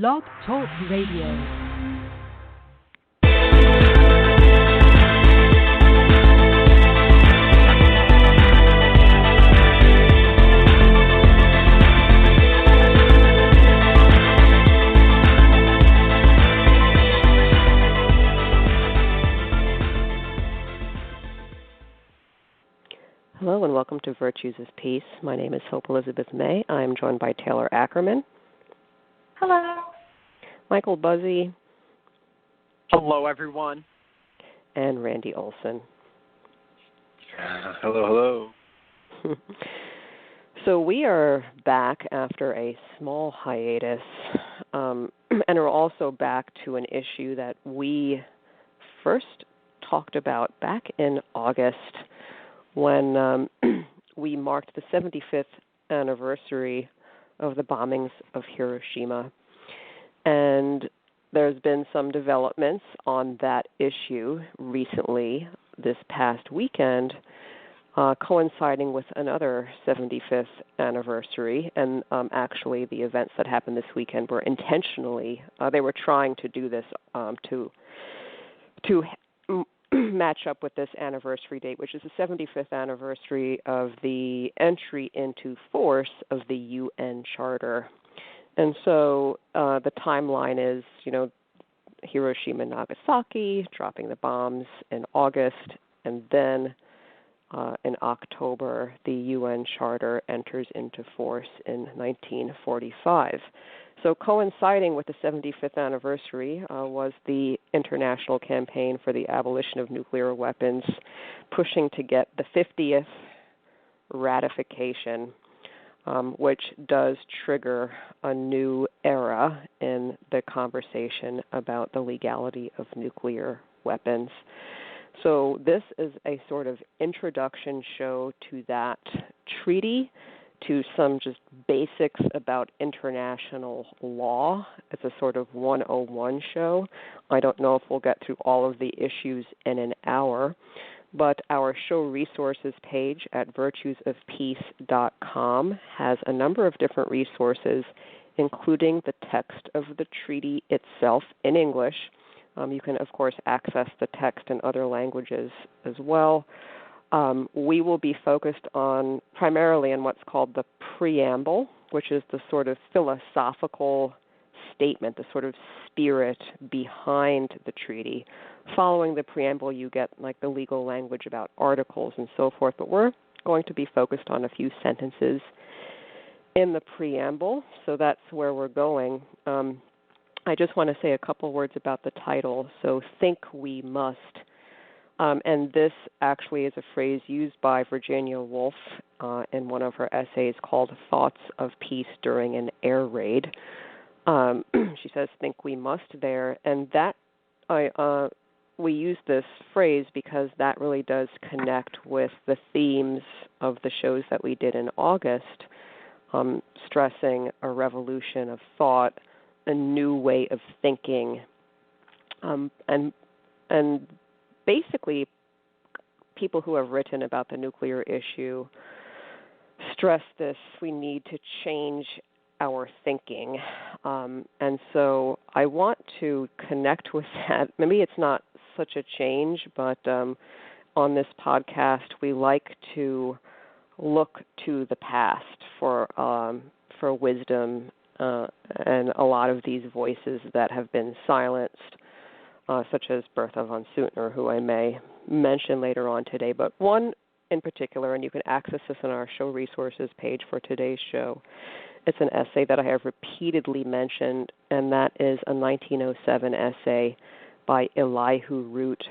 Blog Talk Radio. Hello and welcome to Virtues of Peace. My name is Hope Elizabeth May. I am joined by Taylor Ackerman. Hello. Michael Buzzy. Hello, everyone. And Randy Olson. Hello. So we are back after a small hiatus, and are also back to an issue that we first talked about back in August when we marked the 75th anniversary of the bombings of Hiroshima. And there's been some developments on that issue recently, this past weekend, coinciding with another 75th anniversary. And actually the events that happened this weekend were intentionally, they were trying to do this to match up with this anniversary date, which is the 75th anniversary of the entry into force of the UN Charter. And so the timeline is, Hiroshima and Nagasaki dropping the bombs in August, and then in October, the UN Charter enters into force in 1945. So coinciding with the 75th anniversary was the international campaign for the abolition of nuclear weapons, pushing to get the 50th ratification, which does trigger a new era in the conversation about the legality of nuclear weapons. So this is a sort of introduction show to that treaty, to some just basics about international law. It's a sort of 101 show. I don't know if we'll get through all of the issues in an hour, but our show resources page at virtuesofpeace.com has a number of different resources, including the text of the treaty itself in English. You can, of course, access the text in other languages as well. We will be focused on primarily on what's called the preamble, which is the sort of philosophical statement, the sort of spirit behind the treaty. Following the preamble, you get like the legal language about articles and so forth, but we're going to be focused on a few sentences in the preamble, so that's where we're going. I just want to say a couple words about the title. So, think we must. And this actually is a phrase used by Virginia Woolf in one of her essays called Thoughts of Peace During an Air Raid. She says, think we must there. And that we use this phrase because that really does connect with the themes of the shows that we did in August, stressing a revolution of thought, a new way of thinking, and basically, people who have written about the nuclear issue stress this: we need to change our thinking. And so I want to connect with that. Maybe it's not such a change, but on this podcast, we like to look to the past for wisdom and a lot of these voices that have been silenced, such as Bertha von Suttner, who I may mention later on today, but one in particular, and you can access this on our show resources page for today's show. It's an essay that I have repeatedly mentioned, and that is a 1907 essay by Elihu Root,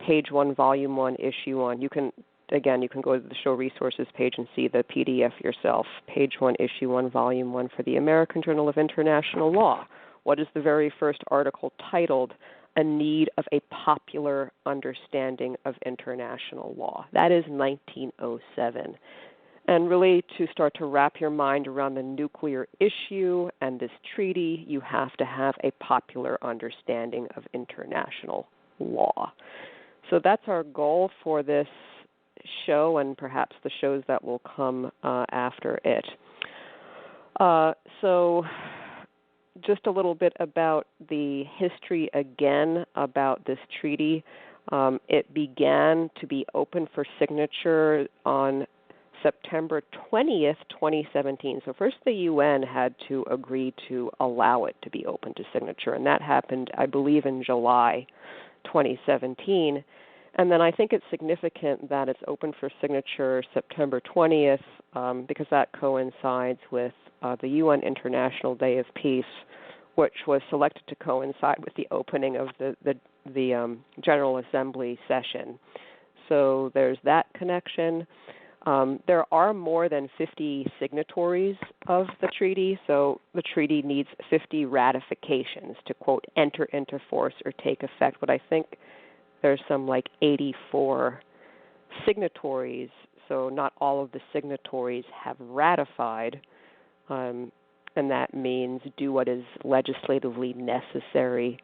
page 1, volume 1, issue 1. You can go to the show resources page and see the PDF yourself. Page 1, issue 1, volume 1 for the American Journal of International Law. What is the very first article titled, A Need of a Popular Understanding of International Law? That is 1907. And really, to start to wrap your mind around the nuclear issue and this treaty, you have to have a popular understanding of international law. So that's our goal for this show and perhaps the shows that will come after it. So just a little bit about the history again about this treaty. It began to be open for signature on September 20th, 2017. So first the UN had to agree to allow it to be open to signature, and that happened, I believe, in July 2017. And then I think it's significant that it's open for signature September 20th because that coincides with the UN International Day of Peace, which was selected to coincide with the opening of the General Assembly session. So there's that connection. There are more than 50 signatories of the treaty, so the treaty needs 50 ratifications to, quote, enter into force or take effect. But I think there's some like 84 signatories, so not all of the signatories have ratified, and that means do what is legislatively necessary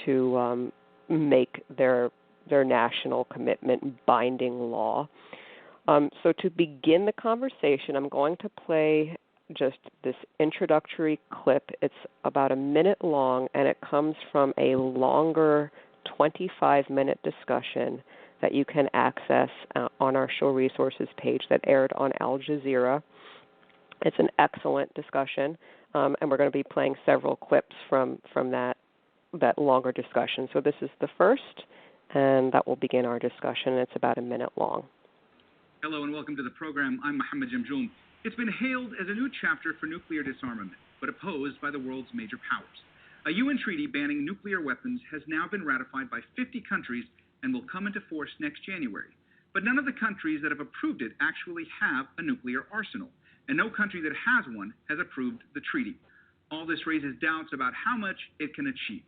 to make their national commitment binding law. So to begin the conversation, I'm going to play just this introductory clip. It's about a minute long, and it comes from a longer 25-minute discussion that you can access on our show resources page that aired on Al Jazeera. It's an excellent discussion, and we're going to be playing several clips from that longer discussion. So this is the first, and that will begin our discussion. It's about a minute long. Hello and welcome to the program. I'm Mohammed Jamjoom. It's been hailed as a new chapter for nuclear disarmament, but opposed by the world's major powers. A UN treaty banning nuclear weapons has now been ratified by 50 countries and will come into force next January. But none of the countries that have approved it actually have a nuclear arsenal, and no country that has one has approved the treaty. All this raises doubts about how much it can achieve.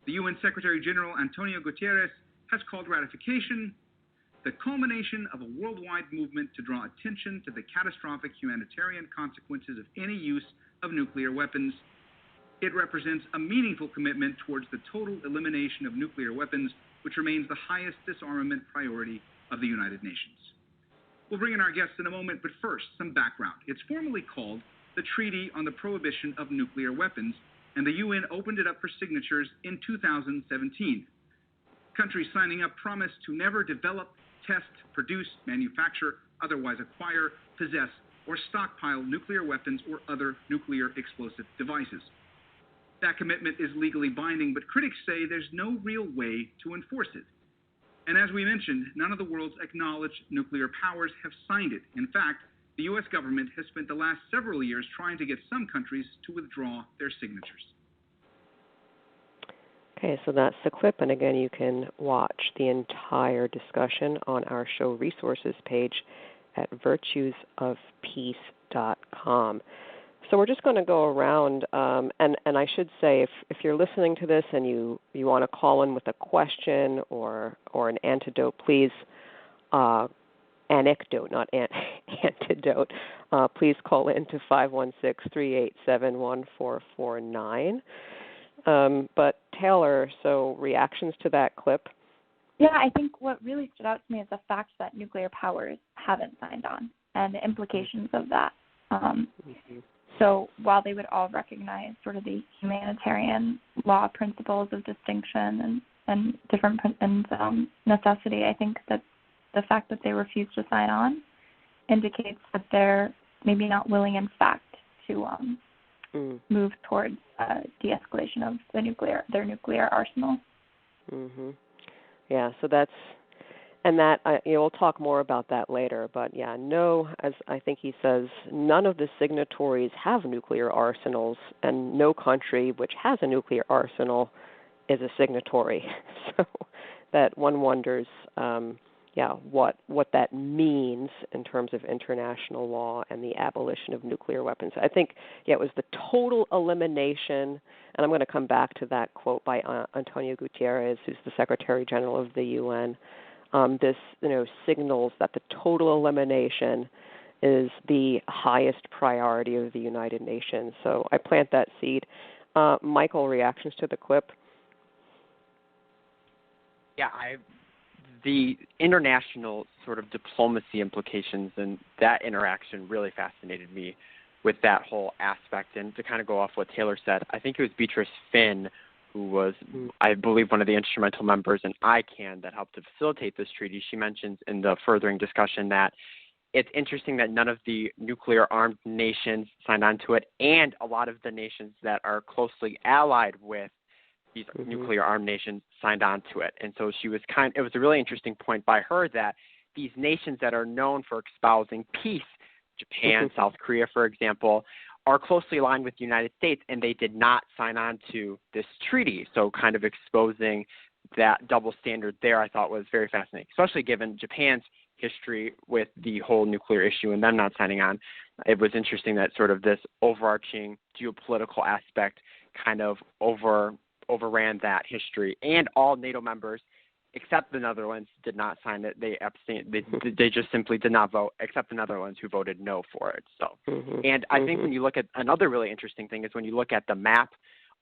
The UN Secretary General Antonio Guterres has called ratification the culmination of a worldwide movement to draw attention to the catastrophic humanitarian consequences of any use of nuclear weapons. It represents a meaningful commitment towards the total elimination of nuclear weapons, which remains the highest disarmament priority of the United Nations. We'll bring in our guests in a moment, but first, some background. It's formally called the Treaty on the Prohibition of Nuclear Weapons, and the UN opened it up for signatures in 2017. Countries signing up promised to never develop, test, produce, manufacture, otherwise acquire, possess, or stockpile nuclear weapons or other nuclear explosive devices. That commitment is legally binding, but critics say there's no real way to enforce it. And as we mentioned, none of the world's acknowledged nuclear powers have signed it. In fact, the U.S. government has spent the last several years trying to get some countries to withdraw their signatures. Okay, so that's the clip, and again, you can watch the entire discussion on our show resources page at virtuesofpeace.com. So we're just going to go around, and I should say, if you're listening to this and you want to call in with a question or an antidote, please, anecdote, not antidote, please call in to 516-387-1449. But Taylor, so reactions to that clip? Yeah, I think what really stood out to me is the fact that nuclear powers haven't signed on and the implications of that. So while they would all recognize sort of the humanitarian law principles of distinction and different necessity, I think that the fact that they refuse to sign on indicates that they're maybe not willing, in fact, to move towards de-escalation of their nuclear arsenal. Mm-hmm. Yeah, so that's, and that, we'll talk more about that later, but yeah, no, as I think he says, none of the signatories have nuclear arsenals, and no country which has a nuclear arsenal is a signatory. So that one wonders, what that means in terms of international law and the abolition of nuclear weapons. I think, it was the total elimination, and I'm going to come back to that quote by Antonio Guterres, who's the Secretary General of the UN. This, signals that the total elimination is the highest priority of the United Nations. So I plant that seed. Michael, reactions to the clip? Yeah, the international sort of diplomacy implications and that interaction really fascinated me. with that whole aspect. And to kind of go off what Taylor said, I think it was Beatrice Finn who was, I believe, one of the instrumental members in ICANN that helped to facilitate this treaty. She mentions in the furthering discussion that it's interesting that none of the nuclear-armed nations signed on to it, and a lot of the nations that are closely allied with these nuclear-armed nations signed on to it. And so it was a really interesting point by her that these nations that are known for espousing peace, Japan, South Korea, for example, are closely aligned with the United States, and they did not sign on to this treaty. So kind of exposing that double standard there, I thought was very fascinating, especially given Japan's history with the whole nuclear issue and them not signing on. It was interesting that sort of this overarching geopolitical aspect kind of overran that history. And all NATO members, except the Netherlands, did not sign it. They abstained. They just simply did not vote, except the Netherlands, who voted no for it. So, and I think when you look at another really interesting thing is when you look at the map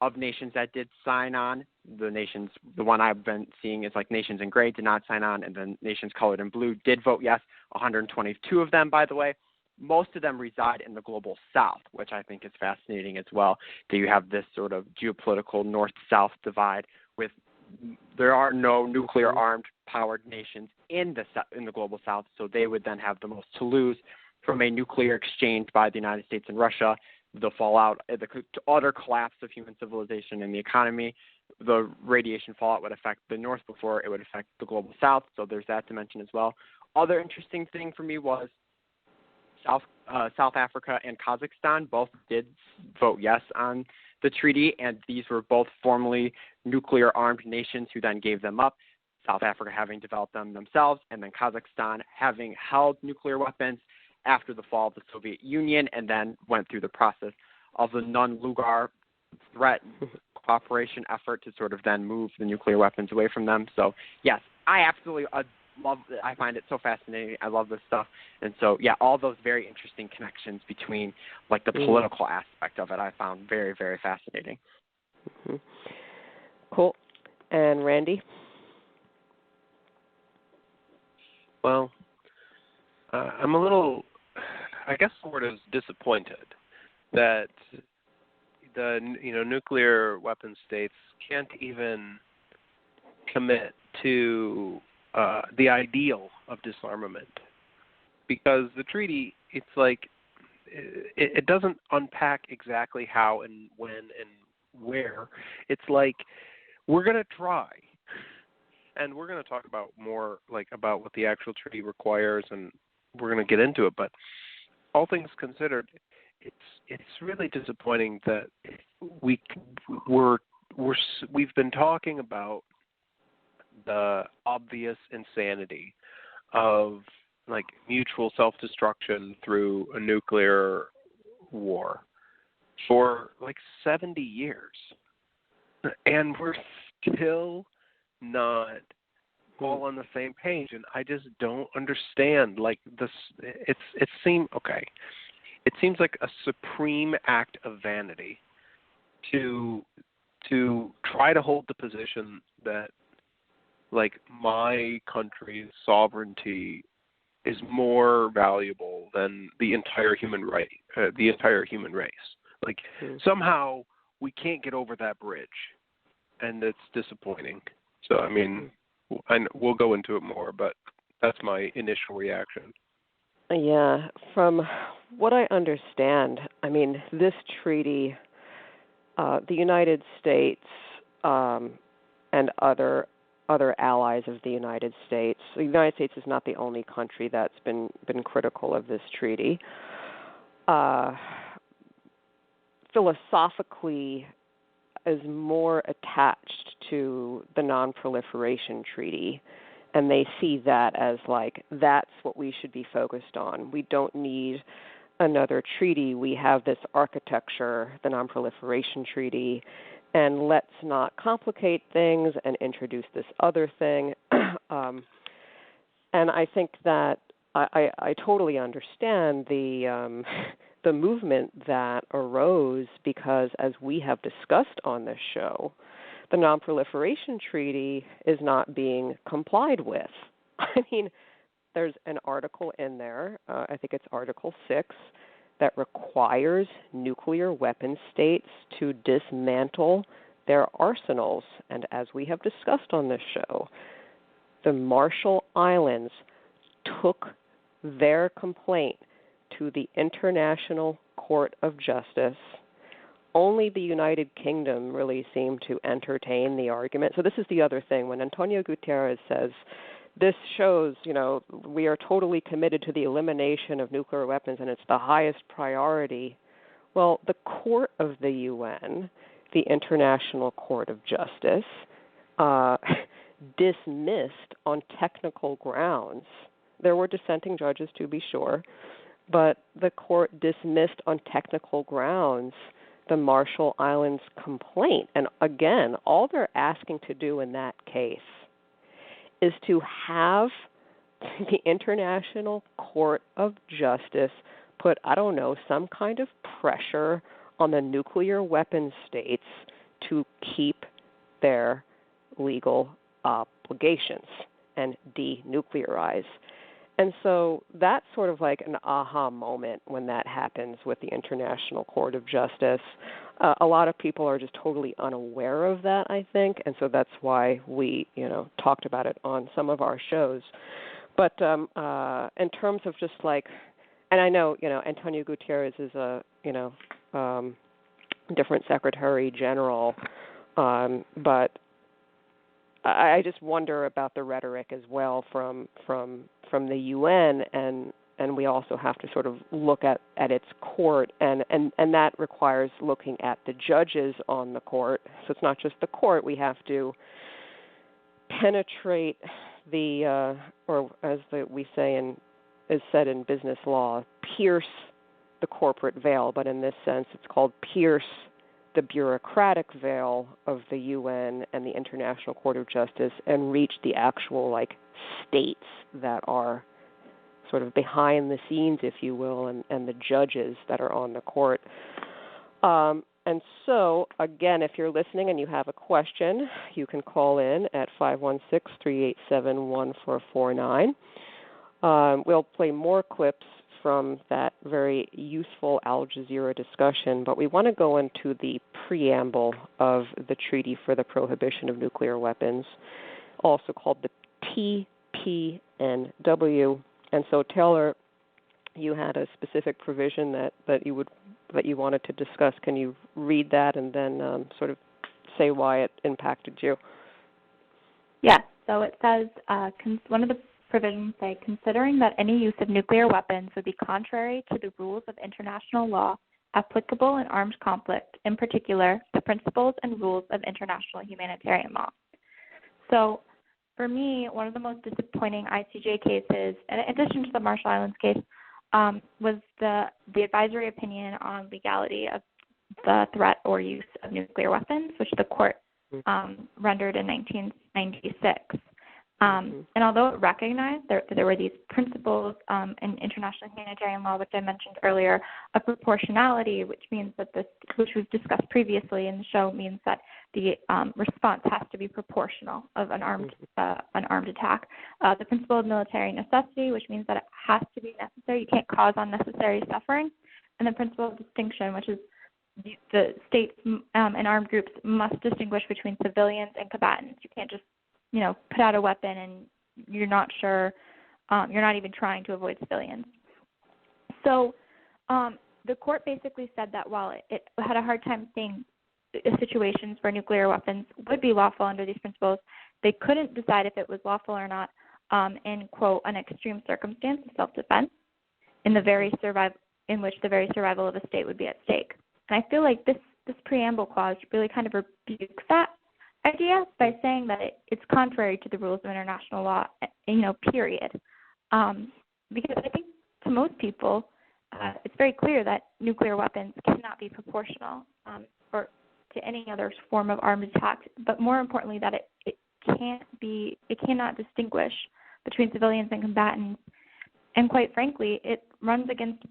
of nations that did sign on, the one I've been seeing is like nations in gray did not sign on, and then nations colored in blue did vote yes. 122 of them, by the way. Most of them reside in the global south, which I think is fascinating as well, that you have this sort of geopolitical north-south divide with there are no nuclear-armed powered nations in the global south, so they would then have the most to lose from a nuclear exchange by the United States and Russia, the fallout, the utter collapse of human civilization and the economy. The radiation fallout would affect the north before it would affect the global south, so there's that dimension as well. Other interesting thing for me was South Africa and Kazakhstan both did vote yes on the treaty, and these were both formerly nuclear-armed nations who then gave them up, South Africa having developed them themselves, and then Kazakhstan having held nuclear weapons after the fall of the Soviet Union, and then went through the process of the non-Lugar threat cooperation effort to sort of then move the nuclear weapons away from them. So, yes, I absolutely I find it so fascinating. I love this stuff. And so, yeah, all those very interesting connections between, like, the political aspect of it I found very, very fascinating. Cool. And Randy? Well, I'm a little, I guess the word is disappointed that the nuclear weapon states can't even commit to the ideal of disarmament, because the treaty, it's like it doesn't unpack exactly how and when and where. It's like we're going to try, and we're going to talk about more like about what the actual treaty requires, and we're going to get into it. But all things considered, it's really disappointing that we've been talking about the obvious insanity of like mutual self-destruction through a nuclear war for like 70 years, and we're still not all on the same page. And I just don't understand. Like this, it seems like a supreme act of vanity to try to hold the position that like my country's sovereignty is more valuable than the entire human race. Like somehow we can't get over that bridge, and it's disappointing. So I mean, we'll go into it more, but that's my initial reaction. Yeah, from what I understand, I mean, this treaty, the United States and other allies of the United States. The United States is not the only country that's been critical of this treaty. Philosophically, is more attached to the non-proliferation treaty, and they see that as like that's what we should be focused on. We don't need another treaty. We have this architecture, the non-proliferation treaty, and let's not complicate things and introduce this other thing. And I think that I totally understand the movement that arose because, as we have discussed on this show, the non-proliferation treaty is not being complied with. I mean, there's an article in there, I think it's Article 6, that requires nuclear weapon states to dismantle their arsenals. And as we have discussed on this show, the Marshall Islands took their complaint to the International Court of Justice. Only the United Kingdom really seemed to entertain the argument. So this is the other thing. When Antonio Guterres says, this shows, we are totally committed to the elimination of nuclear weapons and it's the highest priority. Well, the court of the UN, the International Court of Justice, dismissed on technical grounds. There were dissenting judges, to be sure, but the court dismissed on technical grounds the Marshall Islands complaint. And again, all they're asking to do in that case is to have the International Court of Justice put, some kind of pressure on the nuclear weapon states to keep their legal obligations and denuclearize. And so that's sort of like an aha moment when that happens with the International Court of Justice. A lot of people are just totally unaware of that, I think, and so that's why we, talked about it on some of our shows. But in terms of just like, and I know, Antonio Guterres is a, different Secretary General, but I just wonder about the rhetoric as well from the UN, and we also have to sort of look at its court, and that requires looking at the judges on the court. So it's not just the court. We have to penetrate the, or as we say is said in business law, pierce the corporate veil. But in this sense, it's called pierce the bureaucratic veil of the UN and the International Court of Justice and reach the actual states that are sort of behind the scenes, if you will, and the judges that are on the court. And so, again, if you're listening and you have a question, you can call in at 516-387-1449. We'll play more clips from that very useful Al Jazeera discussion, but we want to go into the preamble of the Treaty for the Prohibition of Nuclear Weapons, also called the TPNW. And so, Taylor, you had a specific provision that you wanted to discuss. Can you read that and then sort of say why it impacted you? Yes. So it says one of the provisions say, considering that any use of nuclear weapons would be contrary to the rules of international law applicable in armed conflict, in particular, the principles and rules of international humanitarian law. So for me, one of the most disappointing ICJ cases, in addition to the Marshall Islands case, was the advisory opinion on legality of the threat or use of nuclear weapons, which the court rendered in 1996. And although it recognized there were these principles in international humanitarian law, which I mentioned earlier, of proportionality, which means that which we've discussed previously in the show, means that the response has to be proportional of an armed attack. The principle of military necessity, which means that it has to be necessary. You can't cause unnecessary suffering. And the principle of distinction, which is the states and armed groups must distinguish between civilians and combatants. You can't just put out a weapon and you're not sure, you're not even trying to avoid civilians. So the court basically said that while it had a hard time seeing situations where nuclear weapons would be lawful under these principles, they couldn't decide if it was lawful or not in, quote, an extreme circumstance of self-defense in which the very survival of a state would be at stake. And I feel like this preamble clause really kind of rebukes that idea by saying that it's contrary to the rules of international law, period. Because I think to most people, it's very clear that nuclear weapons cannot be proportional or to any other form of armed attack, but more importantly that it cannot distinguish between civilians and combatants. And quite frankly, it runs against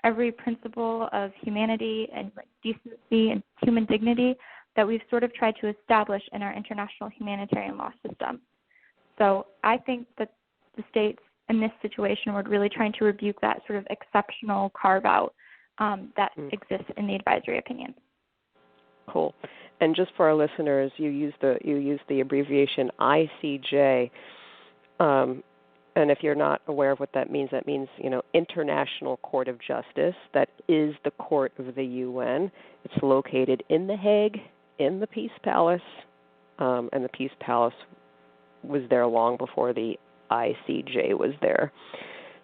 every principle of humanity and decency and human dignity that we've sort of tried to establish in our international humanitarian law system. So I think that the states in this situation were really trying to rebuke that sort of exceptional carve-out that exists in the advisory opinion. Cool. And just for our listeners, you use the abbreviation ICJ. And if you're not aware of what that means International Court of Justice. That is the court of the UN. It's located in The Hague, in the Peace Palace, and the Peace Palace was there long before the ICJ was there.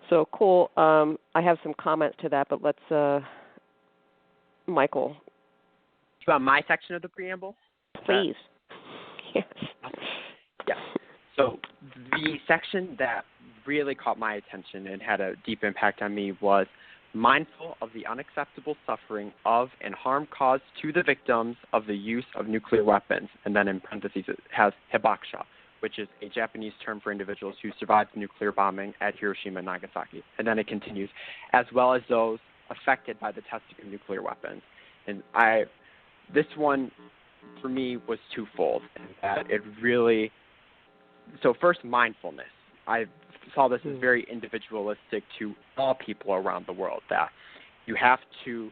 So cool. I have some comments to that, but let's, Michael. About my section of the preamble? Please. Yes. Yeah. So the section that really caught my attention and had a deep impact on me was mindful of the unacceptable suffering of and harm caused to the victims of the use of nuclear weapons. And then in parentheses it has hibakusha, which is a Japanese term for individuals who survived nuclear bombing at Hiroshima and Nagasaki. And then it continues, as well as those affected by the testing of nuclear weapons. And this one, for me, was twofold. In that it really, so first, mindfulness. I saw this as very individualistic to all people around the world, that you have to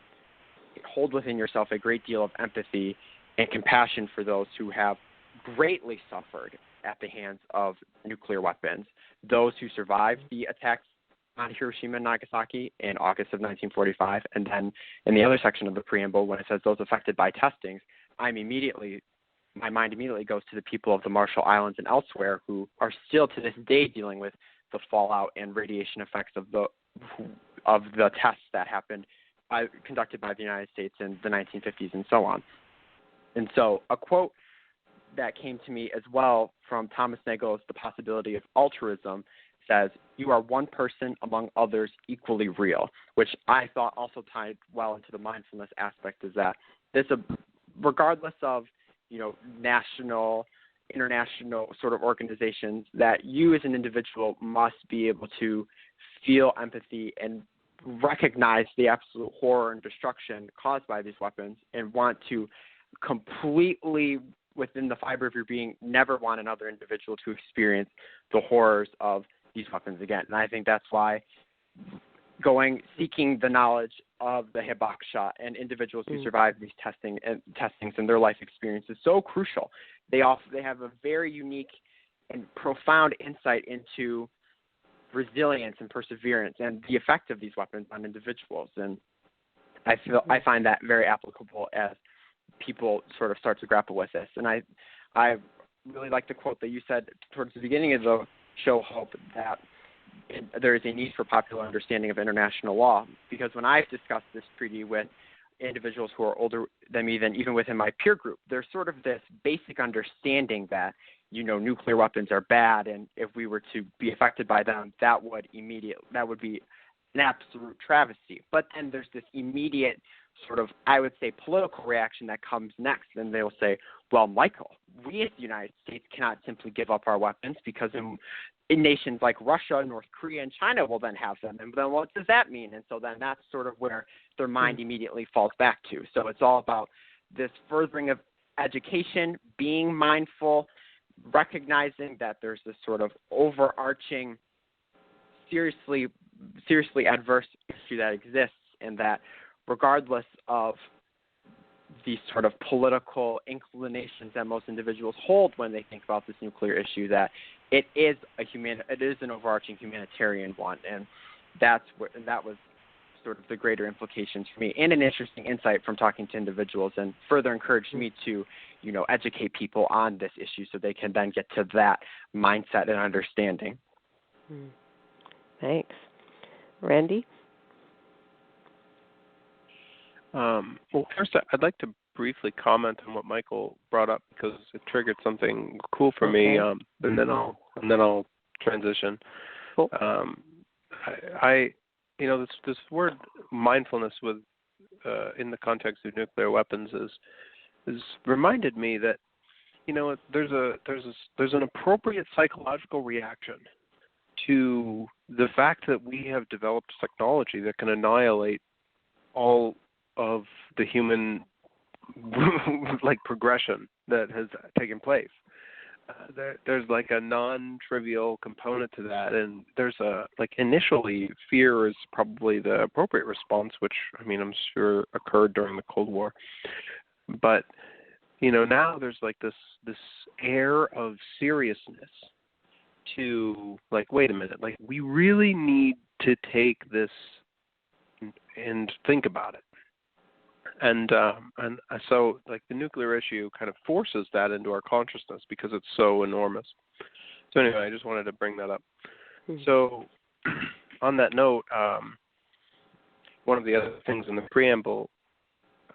hold within yourself a great deal of empathy and compassion for those who have greatly suffered at the hands of nuclear weapons, those who survived the attacks on Hiroshima and Nagasaki in August of 1945, and then in the other section of the preamble, when it says those affected by testings, my mind immediately goes to the people of the Marshall Islands and elsewhere who are still to this day dealing with the fallout and radiation effects of the tests that happened conducted by the United States in the 1950s and so on. And so a quote that came to me as well from Thomas Nagel's The Possibility of Altruism says, "You are one person among others equally real," which I thought also tied well into the mindfulness aspect, is that this, regardless of, national, international sort of organizations, that you as an individual must be able to feel empathy and recognize the absolute horror and destruction caused by these weapons and want to completely, within the fiber of your being, never want another individual to experience the horrors of these weapons again. And I think that's why seeking the knowledge of the hibakusha and individuals who survive these testings and their life experience is so crucial. They have a very unique and profound insight into resilience and perseverance and the effect of these weapons on individuals. And I find that very applicable as people sort of start to grapple with this. And I really like the quote that you said towards the beginning of the show, Hope, that there is a need for popular understanding of international law, because when I've discussed this treaty with individuals who are older than me, than even within my peer group, there's sort of this basic understanding that, nuclear weapons are bad, and if we were to be affected by them, that would be an absolute travesty. But then there's this immediate sort of, I would say, political reaction that comes next, and they'll say, well, Michael, we as the United States cannot simply give up our weapons, because in nations like Russia, North Korea, and China will then have them. And then what does that mean? And so then that's sort of where their mind immediately falls back to. So it's all about this furthering of education, being mindful, recognizing that there's this sort of overarching, seriously adverse issue that exists, and that regardless of the sort of political inclinations that most individuals hold when they think about this nuclear issue, that it is an overarching humanitarian one, and that was sort of the greater implications for me, and an interesting insight from talking to individuals, and further encouraged me to, educate people on this issue so they can then get to that mindset and understanding. Thanks. Randy? Well, first, I'd like to briefly comment on what Michael brought up, because it triggered something cool for me. And then I'll transition. Cool. This word mindfulness in the context of nuclear weapons is reminded me that there's an appropriate psychological reaction to the fact that we have developed technology that can annihilate all of the human progression that has taken place. there's like a non-trivial component to that, and there's initially fear is probably the appropriate response, which I mean I'm sure occurred during the Cold War, but now there's like this air of seriousness to like, wait a minute, like we really need to take this and think about it. And so like the nuclear issue kind of forces that into our consciousness because it's so enormous. So anyway, I just wanted to bring that up. Mm-hmm. So on that note, one of the other things in the preamble,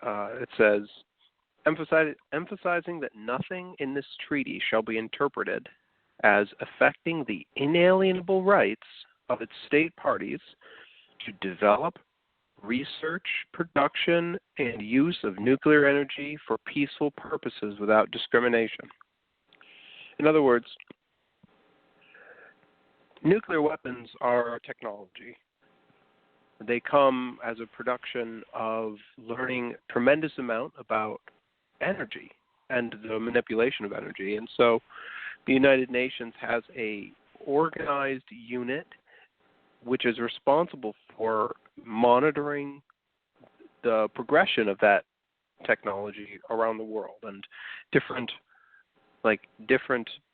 it says, emphasizing that nothing in this treaty shall be interpreted as affecting the inalienable rights of its state parties to develop, research, production, and use of nuclear energy for peaceful purposes without discrimination. In other words, nuclear weapons are a technology. They come as a production of learning a tremendous amount about energy and the manipulation of energy. And so the United Nations has a organized unit which is responsible for monitoring the progression of that technology around the world. And different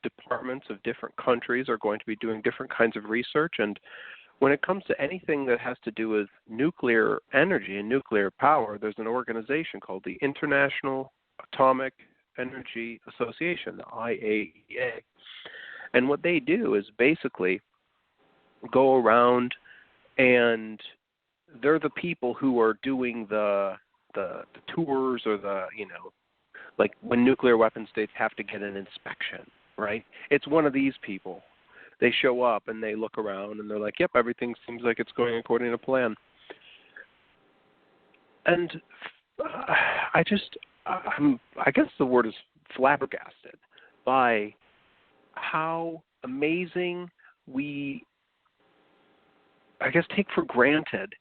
departments of different countries are going to be doing different kinds of research. And when it comes to anything that has to do with nuclear energy and nuclear power, there's an organization called the International Atomic Energy Association, the IAEA. And what they do is basically go around, and they're the people who are doing the tours, or like when nuclear weapon states have to get an inspection, right? It's one of these people. They show up and they look around and they're like, yep, everything seems like it's going according to plan. And I guess the word is flabbergasted by how amazing we, I guess, take for granted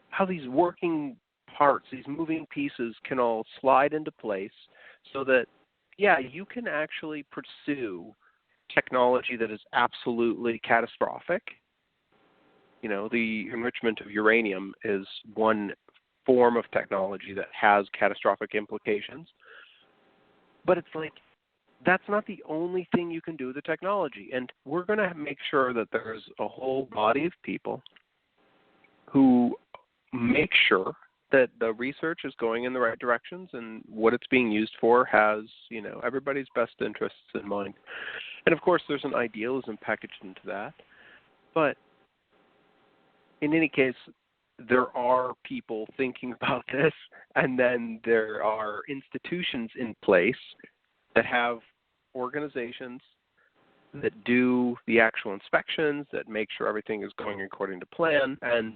how these working parts, these moving pieces can all slide into place so that, yeah, you can actually pursue technology that is absolutely catastrophic. The enrichment of uranium is one form of technology that has catastrophic implications. But it's like, that's not the only thing you can do with the technology. And we're going to make sure that there's a whole body of people who make sure that the research is going in the right directions and what it's being used for has, everybody's best interests in mind. And of course, there's an idealism packaged into that. But in any case, there are people thinking about this, and then there are institutions in place that have organizations that do the actual inspections, that make sure everything is going according to plan, and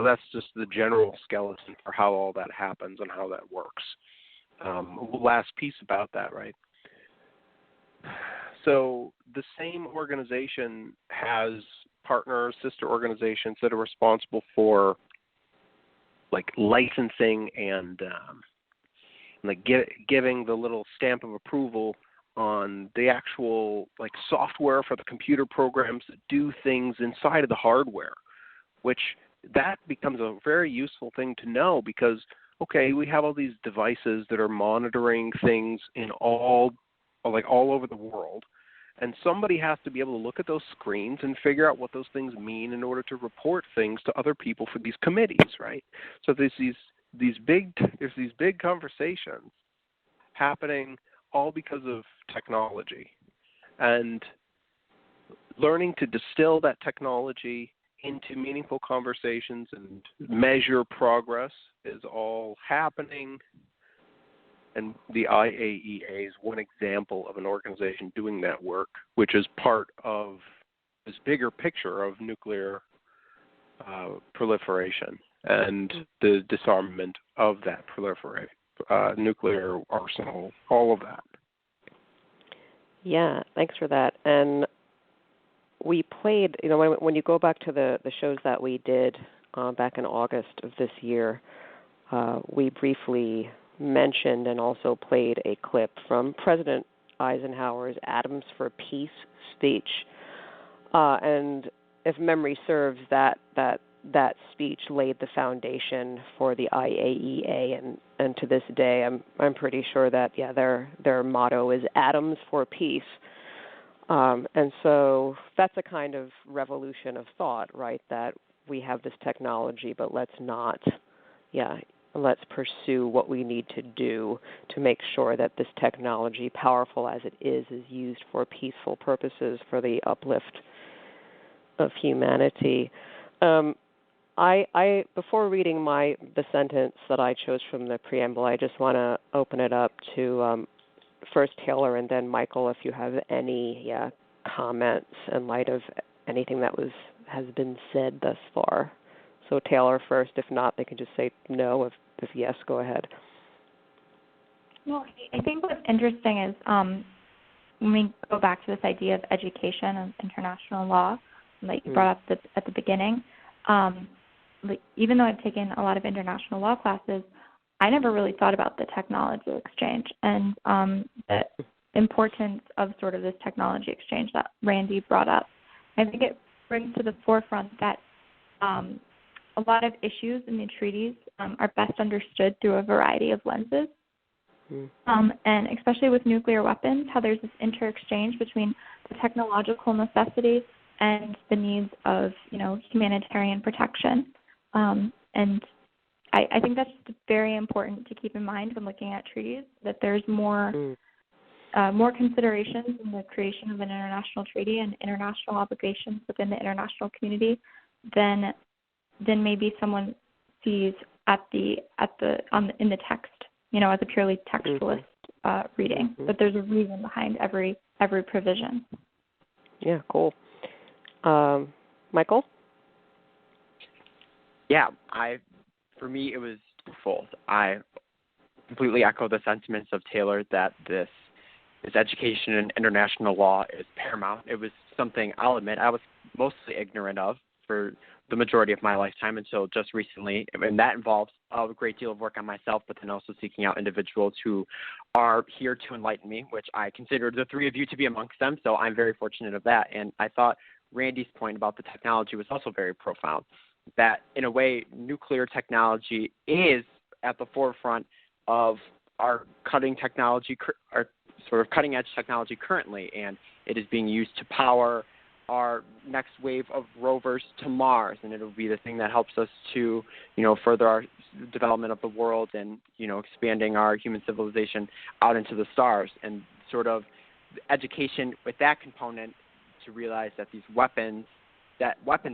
that's just the general skeleton for how all that happens and how that works. Last piece about that, right? So the same organization has partner sister organizations that are responsible for like licensing and giving the little stamp of approval on the actual like software for the computer programs that do things inside of the hardware, which that becomes a very useful thing to know because, okay, we have all these devices that are monitoring things in all over the world, and somebody has to be able to look at those screens and figure out what those things mean in order to report things to other people for these committees, right? So there's these big conversations happening all because of technology, and learning to distill that technology into meaningful conversations and measure progress is all happening. And the IAEA is one example of an organization doing that work, which is part of this bigger picture of nuclear proliferation and the disarmament of that nuclear arsenal, all of that. Yeah, thanks for that. And we played, when you go back to the shows that we did back in August of this year, we briefly mentioned and also played a clip from President Eisenhower's Atoms for Peace speech. And if memory serves, that speech laid the foundation for the IAEA, and to this day, I'm pretty sure that their motto is Atoms for Peace, and so that's a kind of revolution of thought, right? That we have this technology, but let's pursue what we need to do to make sure that this technology, powerful as it is used for peaceful purposes, for the uplift of humanity. I before reading the sentence that I chose from the preamble, I just want to open it up to first Taylor and then Michael, if you have any comments in light of anything that has been said thus far. So Taylor first. If not, they can just say no. If yes, go ahead. Well, I think what's interesting is when we go back to this idea of education and international law that you brought up at the beginning, even though I've taken a lot of international law classes, I never really thought about the technology exchange and the importance of sort of this technology exchange that Randy brought up. I think it brings to the forefront that a lot of issues in the treaties are best understood through a variety of lenses. And especially with nuclear weapons, how there's this inter-exchange between the technological necessity and the needs of, humanitarian protection. And I think that's just very important to keep in mind when looking at treaties, that there's more considerations in the creation of an international treaty and international obligations within the international community than maybe someone sees in the text, as a purely textualist reading. But there's a reason behind every provision. Yeah, cool. Michael? Yeah, for me it was twofold. I completely echo the sentiments of Taylor that this education in international law is paramount. It was something, I'll admit, I was mostly ignorant of for the majority of my lifetime until just recently, and that involves a great deal of work on myself, but then also seeking out individuals who are here to enlighten me, which I consider the three of you to be amongst them, so I'm very fortunate of that. And I thought Randy's point about the technology was also very profound, that in a way nuclear technology is at the forefront of our cutting-edge technology currently, and it is being used to power our next wave of rovers to Mars, and it'll be the thing that helps us to, further our development of the world and, expanding our human civilization out into the stars. And sort of education with that component to realize that weapons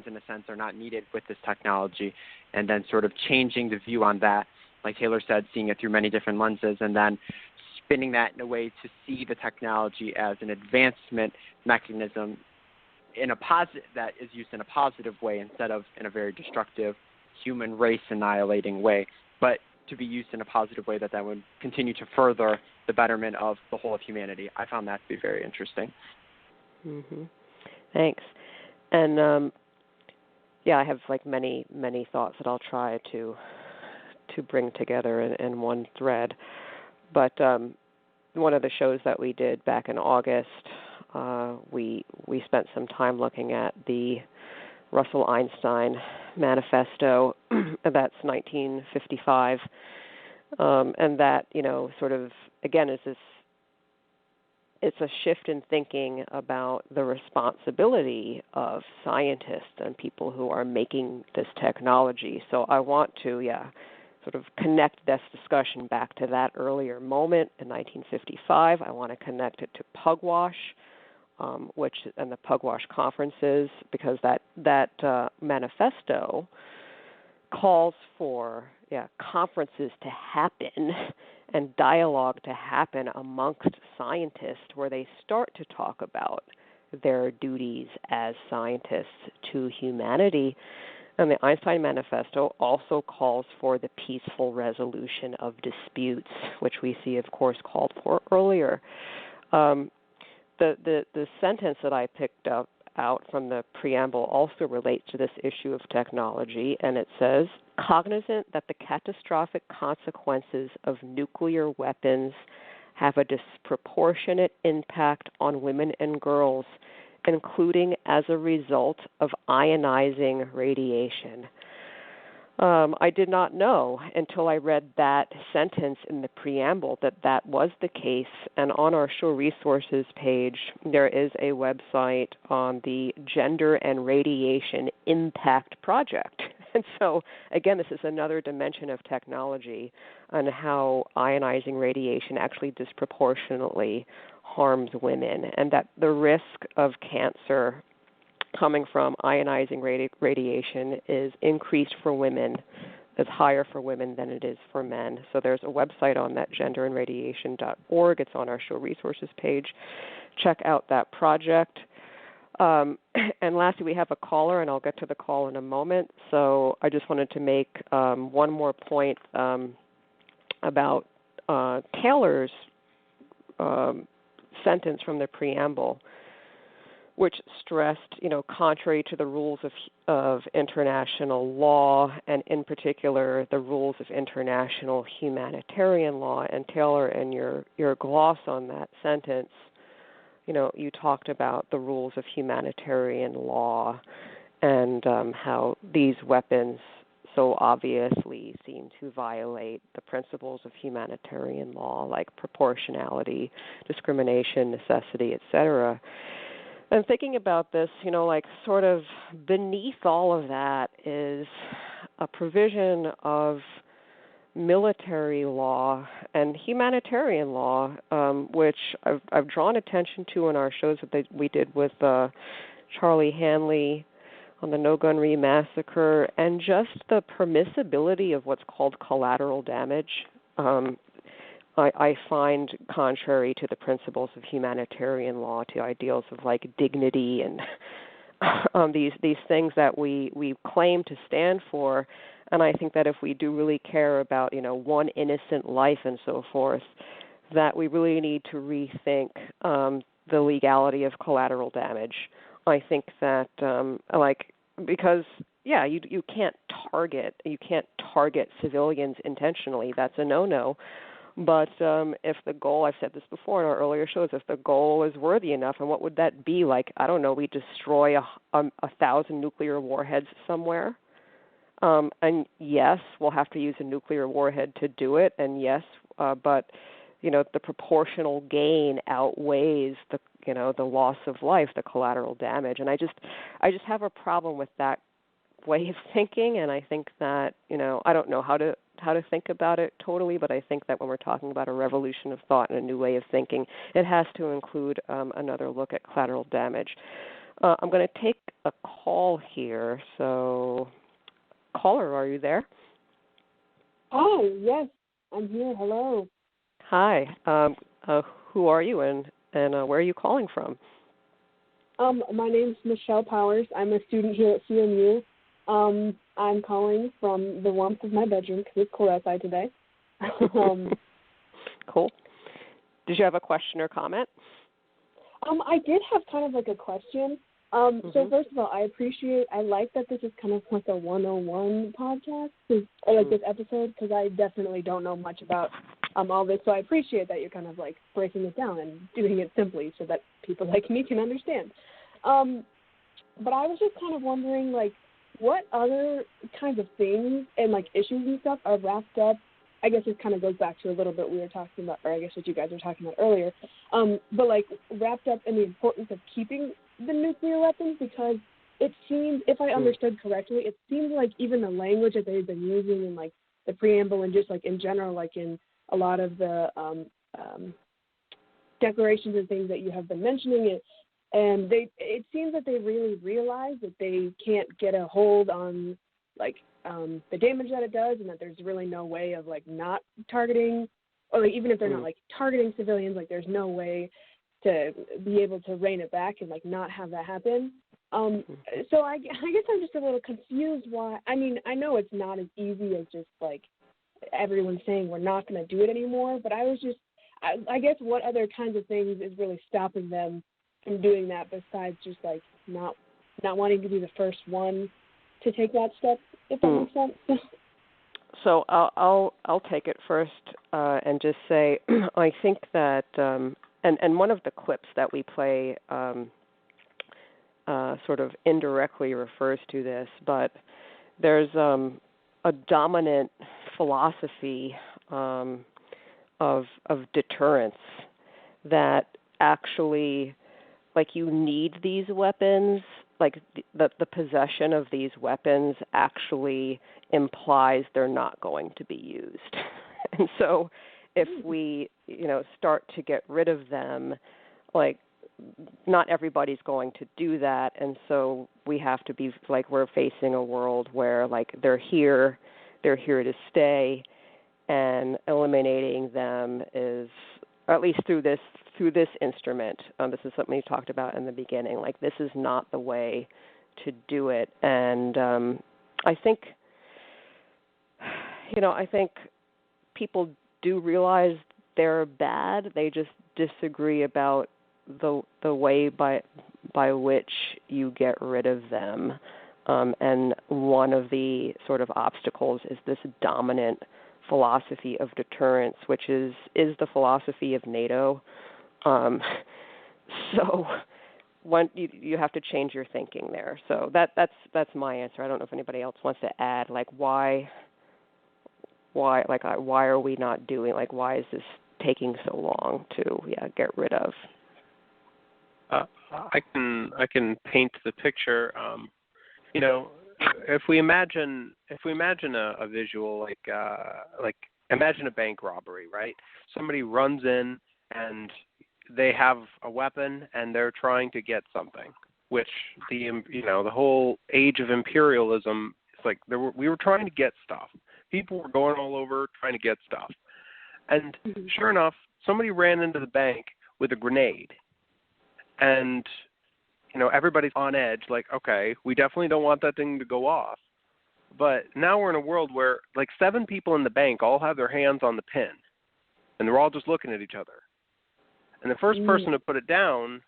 in a sense are not needed with this technology, and then sort of changing the view on that, like Taylor said, seeing it through many different lenses, and then spinning that in a way to see the technology as an advancement mechanism that is used in a positive way instead of in a very destructive, human race annihilating way, but to be used in a positive way that would continue to further the betterment of the whole of humanity. I found that to be very interesting. Thanks. And I have many thoughts that I'll try to bring together in one thread. But one of the shows that we did back in August, we spent some time looking at the Russell Einstein Manifesto. That's 1955, and that sort of again is this. It's a shift in thinking about the responsibility of scientists and people who are making this technology. So I want to, sort of connect this discussion back to that earlier moment in 1955. I want to connect it to Pugwash, and the Pugwash conferences, because that manifesto calls for conferences to happen and dialogue to happen amongst scientists where they start to talk about their duties as scientists to humanity. And the Einstein Manifesto also calls for the peaceful resolution of disputes, which we see, of course, called for earlier. The sentence that I picked up out from the preamble also relates to this issue of technology, and it says, cognizant that the catastrophic consequences of nuclear weapons have a disproportionate impact on women and girls, including as a result of ionizing radiation. I did not know until I read that sentence in the preamble that was the case. And on our show resources page, there is a website on the Gender and Radiation Impact Project. And so, again, this is another dimension of technology and how ionizing radiation actually disproportionately harms women, and that the risk of cancer coming from ionizing radiation is increased for women, is higher for women than it is for men. So there's a website on that, genderandradiation.org. It's on our show resources page. Check out that project. And lastly, we have a caller, and I'll get to the call in a moment. So I just wanted to make one more point about Taylor's sentence from the preamble, which stressed, contrary to the rules of international law, and in particular the rules of international humanitarian law. And Taylor, in your gloss on that sentence, you talked about the rules of humanitarian law and how these weapons so obviously seem to violate the principles of humanitarian law, like proportionality, discrimination, necessity, etc. And thinking about this, sort of beneath all of that is a provision of military law and humanitarian law, which I've drawn attention to in our shows that we did with Charlie Hanley on the No Gun Re massacre, and just the permissibility of what's called collateral damage. I find contrary to the principles of humanitarian law, to ideals of like dignity and these things that we claim to stand for. And I think that if we do really care about, one innocent life and so forth, that we really need to rethink the legality of collateral damage. I think that because you can't target civilians intentionally. That's a no-no. But if the goal, I've said this before in our earlier shows, if the goal is worthy enough, and what would that be? Like, I don't know, we destroy 1,000 nuclear warheads somewhere. And yes, we'll have to use a nuclear warhead to do it. And yes, but the proportional gain outweighs the loss of life, the collateral damage. And I just have a problem with that way of thinking. And I think that I don't know how to think about it totally, but I think that when we're talking about a revolution of thought and a new way of thinking, it has to include another look at collateral damage. I'm going to take a call here. So, caller, are you there? Oh, yes, I'm here. Hello. Hi. Who are you, and where are you calling from? My name's Michelle Powers. I'm a student here at CMU. I'm calling from the warmth of my bedroom because it's cold outside today. Cool. Did you have a question or comment? I did have kind of like a question. So first of all, I like that this is kind of like a 101 podcast, or like this episode, because I definitely don't know much about all this. So I appreciate that you're kind of like breaking it down and doing it simply so that people like me can understand. But I was just kind of wondering, like, what other kinds of things and like issues and stuff are wrapped up? I guess it kind of goes back to a little bit we were talking about, or I guess what you guys were talking about earlier. But like wrapped up in the importance of keeping the nuclear weapons, because it seems, if I understood correctly, it seems like even the language that they've been using in like the preamble and just like in general, like in a lot of the declarations and things that you have been mentioning, it seems that they really realize that they can't get a hold on like the damage that it does, and that there's really no way of like not targeting, or like even if they're not like targeting civilians, like there's no way to be able to rein it back and like not have that happen. So I guess I'm just a little confused why. I mean, I know it's not as easy as just like everyone saying we're not going to do it anymore, but I guess what other kinds of things is really stopping them doing that besides just like not wanting to be the first one to take that step, if that makes sense? So I'll take it first and just say I think that and one of the clips that we play sort of indirectly refers to this, but there's a dominant philosophy of deterrence that actually, like, you need these weapons. Like the possession of these weapons actually implies they're not going to be used. And so if we, start to get rid of them, like, not everybody's going to do that. And so we have to be, like, we're facing a world where, like, they're here to stay, and eliminating them is, or at least through this instrument, this is something we talked about in the beginning, like, this is not the way to do it. And I think people do realize they're bad. They just disagree about the way by which you get rid of them. And one of the sort of obstacles is this dominant philosophy of deterrence, which is the philosophy of NATO. So when you have to change your thinking there. So that's my answer. I don't know if anybody else wants to add, like, why are we not doing, like, why is this taking so long to get rid of? I can paint the picture. If we imagine a visual, like imagine a bank robbery, right? Somebody runs in and they have a weapon and they're trying to get something, which the whole age of imperialism, it's like we were trying to get stuff. People were going all over trying to get stuff. And sure enough, somebody ran into the bank with a grenade. And, everybody's on edge, like, okay, we definitely don't want that thing to go off. But now we're in a world where, like, 7 people in the bank all have their hands on the pin. And they're all just looking at each other. And the first person to put it down,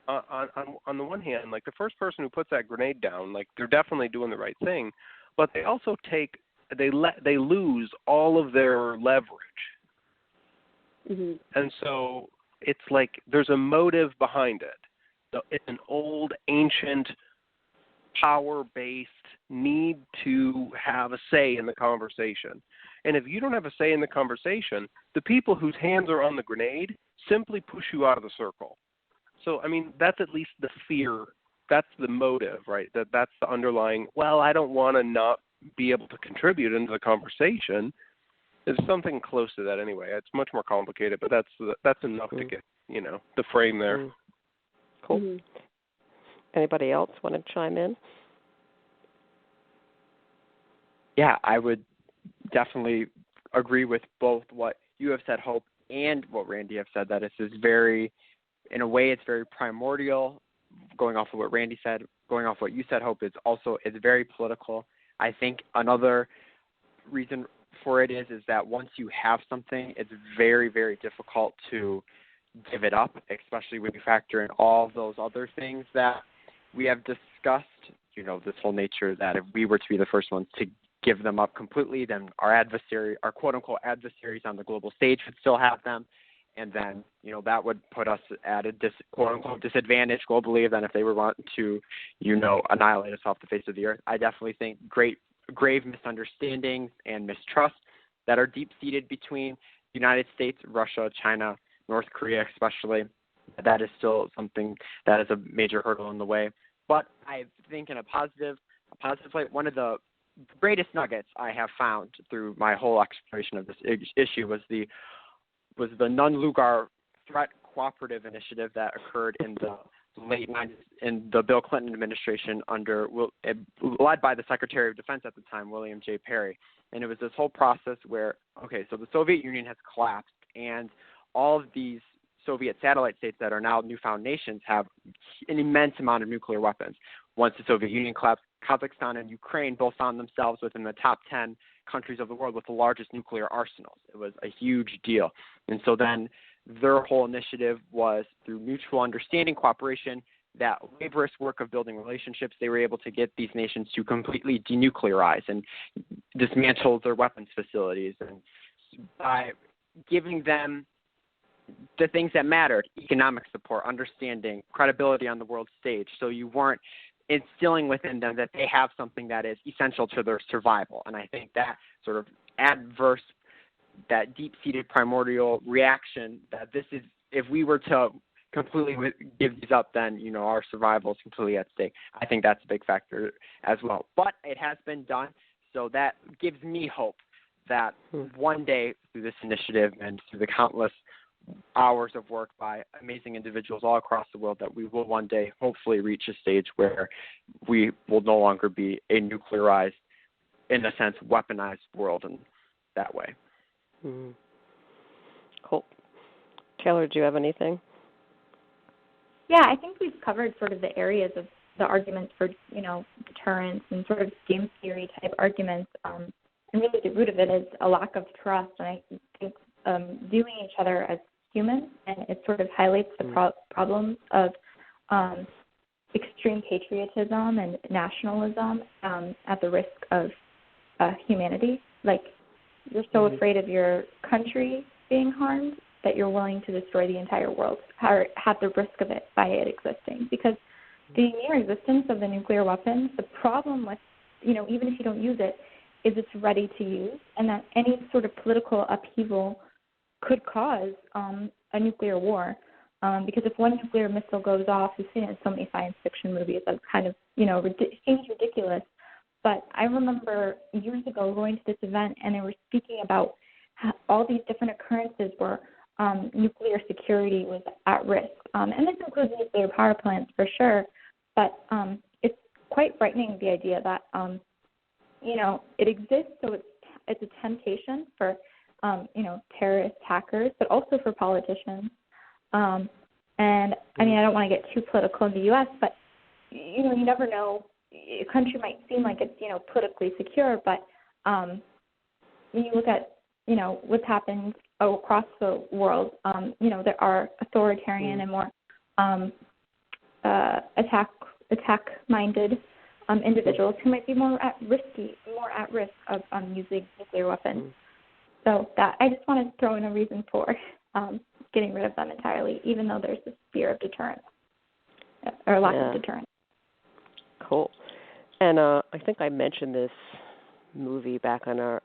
on the one hand, like, the first person who puts that grenade down, like, they're definitely doing the right thing. But they also they lose all of their leverage. And so it's like there's a motive behind it. It's an old, ancient, power-based need to have a say in the conversation. And if you don't have a say in the conversation, the people whose hands are on the grenade simply push you out of the circle. So, I mean, that's at least the fear. That's the motive, right? That's the underlying, well, I don't want to not be able to contribute into the conversation. There's something close to that anyway. It's much more complicated, but that's enough to get, the frame there. Cool. Anybody else want to chime in? Yeah, I would definitely agree with both what you have said, Hope, and what Randy have said, that it's very, in a way, it's very primordial. Going off of what Randy said, going off what you said, Hope, it's very political. I think another reason for it is that once you have something, it's very, very difficult to give it up, especially when you factor in all those other things that we have discussed, this whole nature that if we were to be the first ones to give them up completely, then our quote-unquote adversaries on the global stage would still have them, and then, that would put us at a quote-unquote disadvantage globally than if they were wanting to, annihilate us off the face of the earth. I definitely think grave misunderstandings and mistrust that are deep-seated between the United States, Russia, China, North Korea especially, that is still something that is a major hurdle in the way. But I think in a positive light, one of the greatest nuggets I have found through my whole exploration of this issue was the non-Lugar Threat Cooperative Initiative that occurred in the late 90s in the Bill Clinton administration led by the Secretary of Defense at the time, William J. Perry. And it was this whole process where, so the Soviet Union has collapsed, and all of these Soviet satellite states that are now newfound nations have an immense amount of nuclear weapons. Once the Soviet Union collapsed, Kazakhstan and Ukraine both found themselves within the top 10 countries of the world with the largest nuclear arsenals. It was a huge deal. And so then their whole initiative was through mutual understanding, cooperation, that laborious work of building relationships. They were able to get these nations to completely denuclearize and dismantle their weapons facilities. And by giving them the things that mattered, economic support, understanding, credibility on the world stage, so you weren't instilling within them that they have something that is essential to their survival. And I think that sort of adverse, that deep-seated primordial reaction that this is, if we were to completely give these up, then, you know, our survival is completely at stake. I think that's a big factor as well. But it has been done, so that gives me hope that one day through this initiative and through the countless hours of work by amazing individuals all across the world, that we will one day hopefully reach a stage where we will no longer be a nuclearized, in a sense, weaponized world in that way. Mm-hmm. Cool. Taylor, do you have anything? Yeah, I think we've covered sort of the areas of the arguments for, you know, deterrence and sort of game theory type arguments. And really the root of it is a lack of trust. And I think viewing each other as humans, and it sort of highlights the problems of extreme patriotism and nationalism at the risk of humanity. Like, you're so afraid of your country being harmed that you're willing to destroy the entire world, or have the risk of it by it existing. Because the mere existence of the nuclear weapons, the problem with, you know, even if you don't use it, is it's ready to use, and that any sort of political upheaval could cause a nuclear war. Because if one nuclear missile goes off, we've seen it in so many science fiction movies that kind of, you know, seems ridiculous. But I remember years ago going to this event, and they were speaking about all these different occurrences where nuclear security was at risk. And this includes nuclear power plants for sure. But it's quite frightening, the idea that, you know, it exists, so it's a temptation for, you know, terrorist hackers, but also for politicians. And, I mean, I don't want to get too political in the U.S., but, you know, you never know. A country might seem like it's, you know, politically secure, but when you look at, you know, what's happened across the world, you know, there are authoritarian and more attack-minded individuals who might be more at risk of using nuclear weapons. So that I just want to throw in a reason for getting rid of them entirely, even though there's this fear of deterrence or lack of deterrence. Cool. And I think I mentioned this movie back on our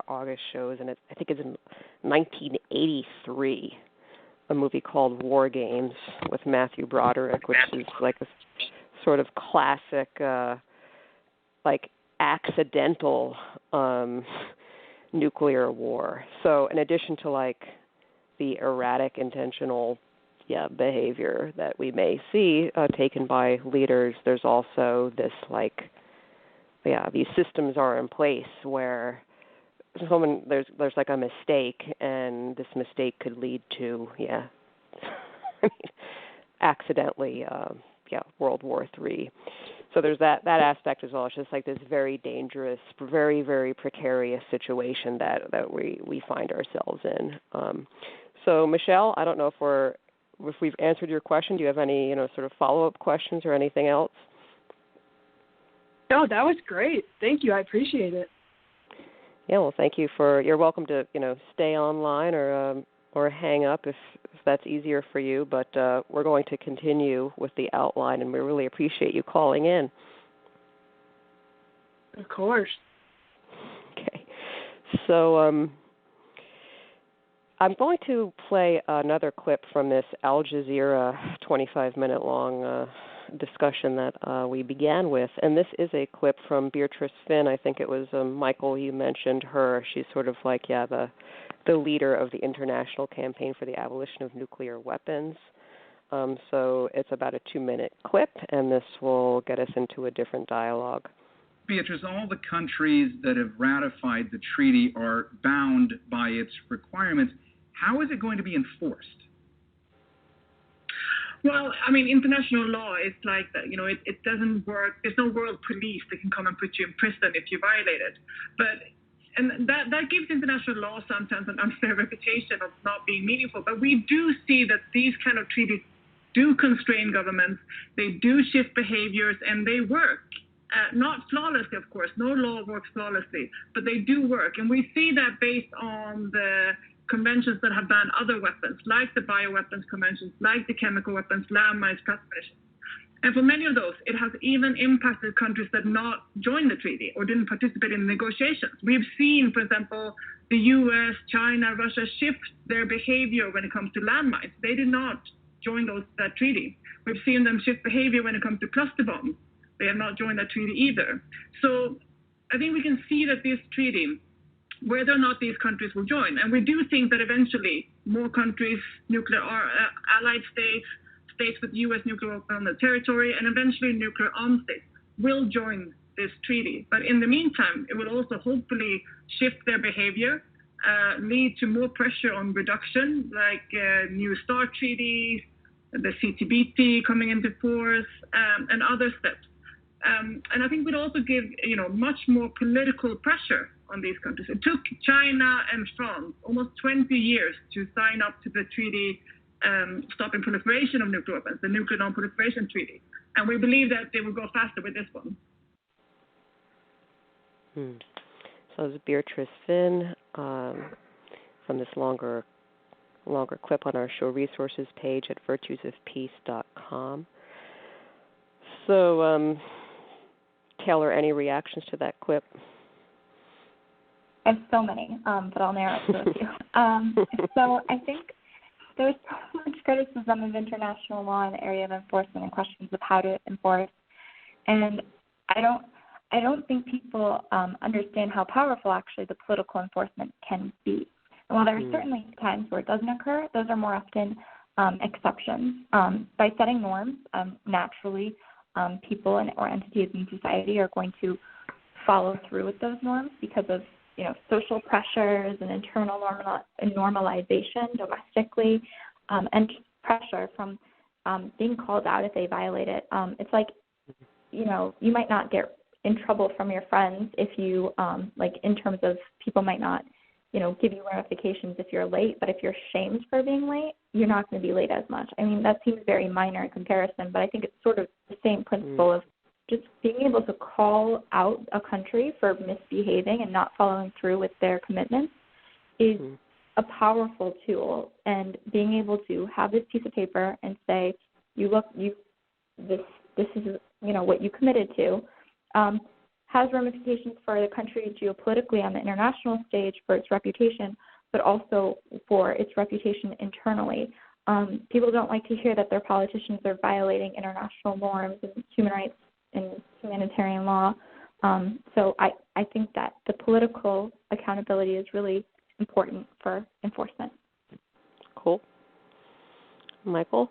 August shows, and I think it's in 1983, a movie called War Games with Matthew Broderick, which is like a sort of classic, like accidental nuclear war. So in addition to like the erratic intentional behavior that we may see taken by leaders, there's also this like, these systems are in place where there's like a mistake, and this mistake could lead to, accidentally, World War III. So there's that aspect as well. It's just like this very dangerous, very, very precarious situation that we find ourselves in. So Michelle, I don't know if we've answered your question. Do you have any, sort of follow-up questions or anything else? No, that was great. Thank you. I appreciate it. Yeah, well, thank you you're welcome to, stay online or hang up if that's easier for you, but we're going to continue with the outline, and we really appreciate you calling in. Of course. Okay. So I'm going to play another clip from this Al Jazeera 25-minute long discussion that we began with, and this is a clip from Beatrice Finn. I think it was Michael, you mentioned her. She's sort of like, the leader of the international campaign for the abolition of nuclear weapons. So it's about a 2-minute clip, and this will get us into a different dialogue. Beatrice, all the countries that have ratified the treaty are bound by its requirements. How is it going to be enforced? Well, I mean, international law is like that. It doesn't work. There's no world police that can come and put you in prison if you violate it. But and that gives international law sometimes an unfair reputation of not being meaningful. But we do see that these kind of treaties do constrain governments, they do shift behaviors, and they work. Not flawlessly, of course. No law works flawlessly, but they do work. And we see that based on the conventions that have banned other weapons, like the bioweapons conventions, like the chemical weapons, landmines, cluster munitions. And for many of those, it has even impacted countries that not joined the treaty or didn't participate in negotiations. We've seen, for example, the US, China, Russia shift their behavior when it comes to landmines. They did not join that treaty. We've seen them shift behavior when it comes to cluster bombs. They have not joined that treaty either. So I think we can see that this treaty, whether or not these countries will join, and we do think that eventually more countries, nuclear allied states, states with U.S. nuclear weapons on their territory, and eventually nuclear armed states will join this treaty. But in the meantime, it will also hopefully shift their behavior, lead to more pressure on reduction, like New START treaties, the CTBT coming into force, and other steps. And I think we'd also give, much more political pressure on these countries. It took China and France almost 20 years to sign up to the treaty stopping proliferation of nuclear weapons, the Nuclear Non-Proliferation Treaty. And we believe that they will go faster with this one. So it's Beatrice Finn from this longer clip on our show resources page at virtuesofpeace.com. So, Taylor, any reactions to that clip? I have so many, but I'll narrow it to a few. So I think there's so much criticism of international law in the area of enforcement and questions of how to enforce. And I don't think people understand how powerful actually the political enforcement can be. And while there are certainly times where it doesn't occur, those are more often exceptions. By setting norms, naturally, people or entities in society are going to follow through with those norms because of social pressures and internal normalization domestically, and pressure from being called out if they violate it. It's like, you might not get in trouble from your friends if you, in terms of people might not, give you ramifications if you're late, but if you're shamed for being late, you're not going to be late as much. I mean, that seems very minor in comparison, but I think it's sort of the same principle of just being able to call out a country for misbehaving and not following through with their commitments is a powerful tool. And being able to have this piece of paper and say, this is what you committed to, has ramifications for the country geopolitically on the international stage for its reputation, but also for its reputation internally. People don't like to hear that their politicians are violating international norms and human rights and humanitarian law. So I think that the political accountability is really important for enforcement. Cool. Michael?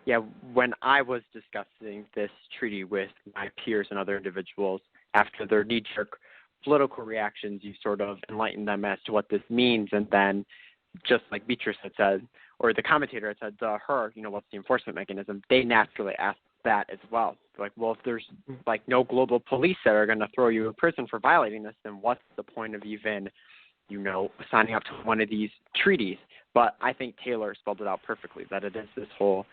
Yeah, when I was discussing this treaty with my peers and other individuals, after their knee-jerk political reactions, you sort of enlighten them as to what this means, and then just like Beatrice had said, or the commentator had said to her, what's the enforcement mechanism? They naturally asked that as well. Like, well, if there's no global police that are going to throw you in prison for violating this, then what's the point of even, signing up to one of these treaties? But I think Taylor spelled it out perfectly, that it is this whole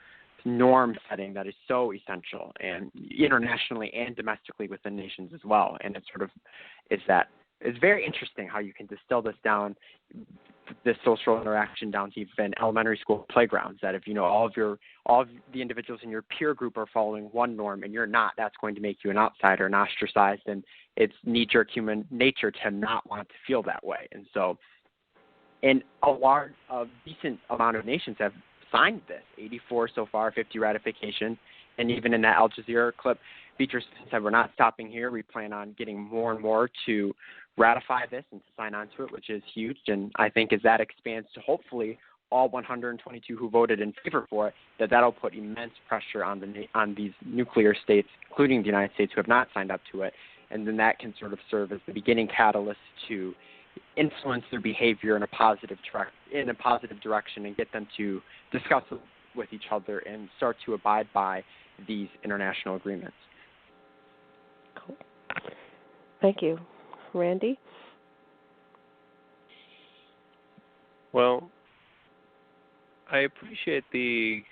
norm setting that is so essential, and internationally and domestically within nations as well. And it sort of is that it's very interesting how you can distill this down, this social interaction, down to even elementary school playgrounds. That if all of the individuals in your peer group are following one norm and you're not, that's going to make you an outsider and ostracized. And it's knee-jerk human nature to not want to feel that way. And so, and a decent amount of nations have signed this, 84 so far, 50 ratifications, and even in that Al Jazeera clip, Beatrice said we're not stopping here. We plan on getting more and more to ratify this and to sign on to it, which is huge. And I think as that expands to hopefully all 122 who voted in favor for it, that'll put immense pressure on these nuclear states, including the United States, who have not signed up to it. And then that can sort of serve as the beginning catalyst to influence their behavior in a positive direction and get them to discuss with each other and start to abide by these international agreements. Cool. Thank you. Randy? Well, I appreciate the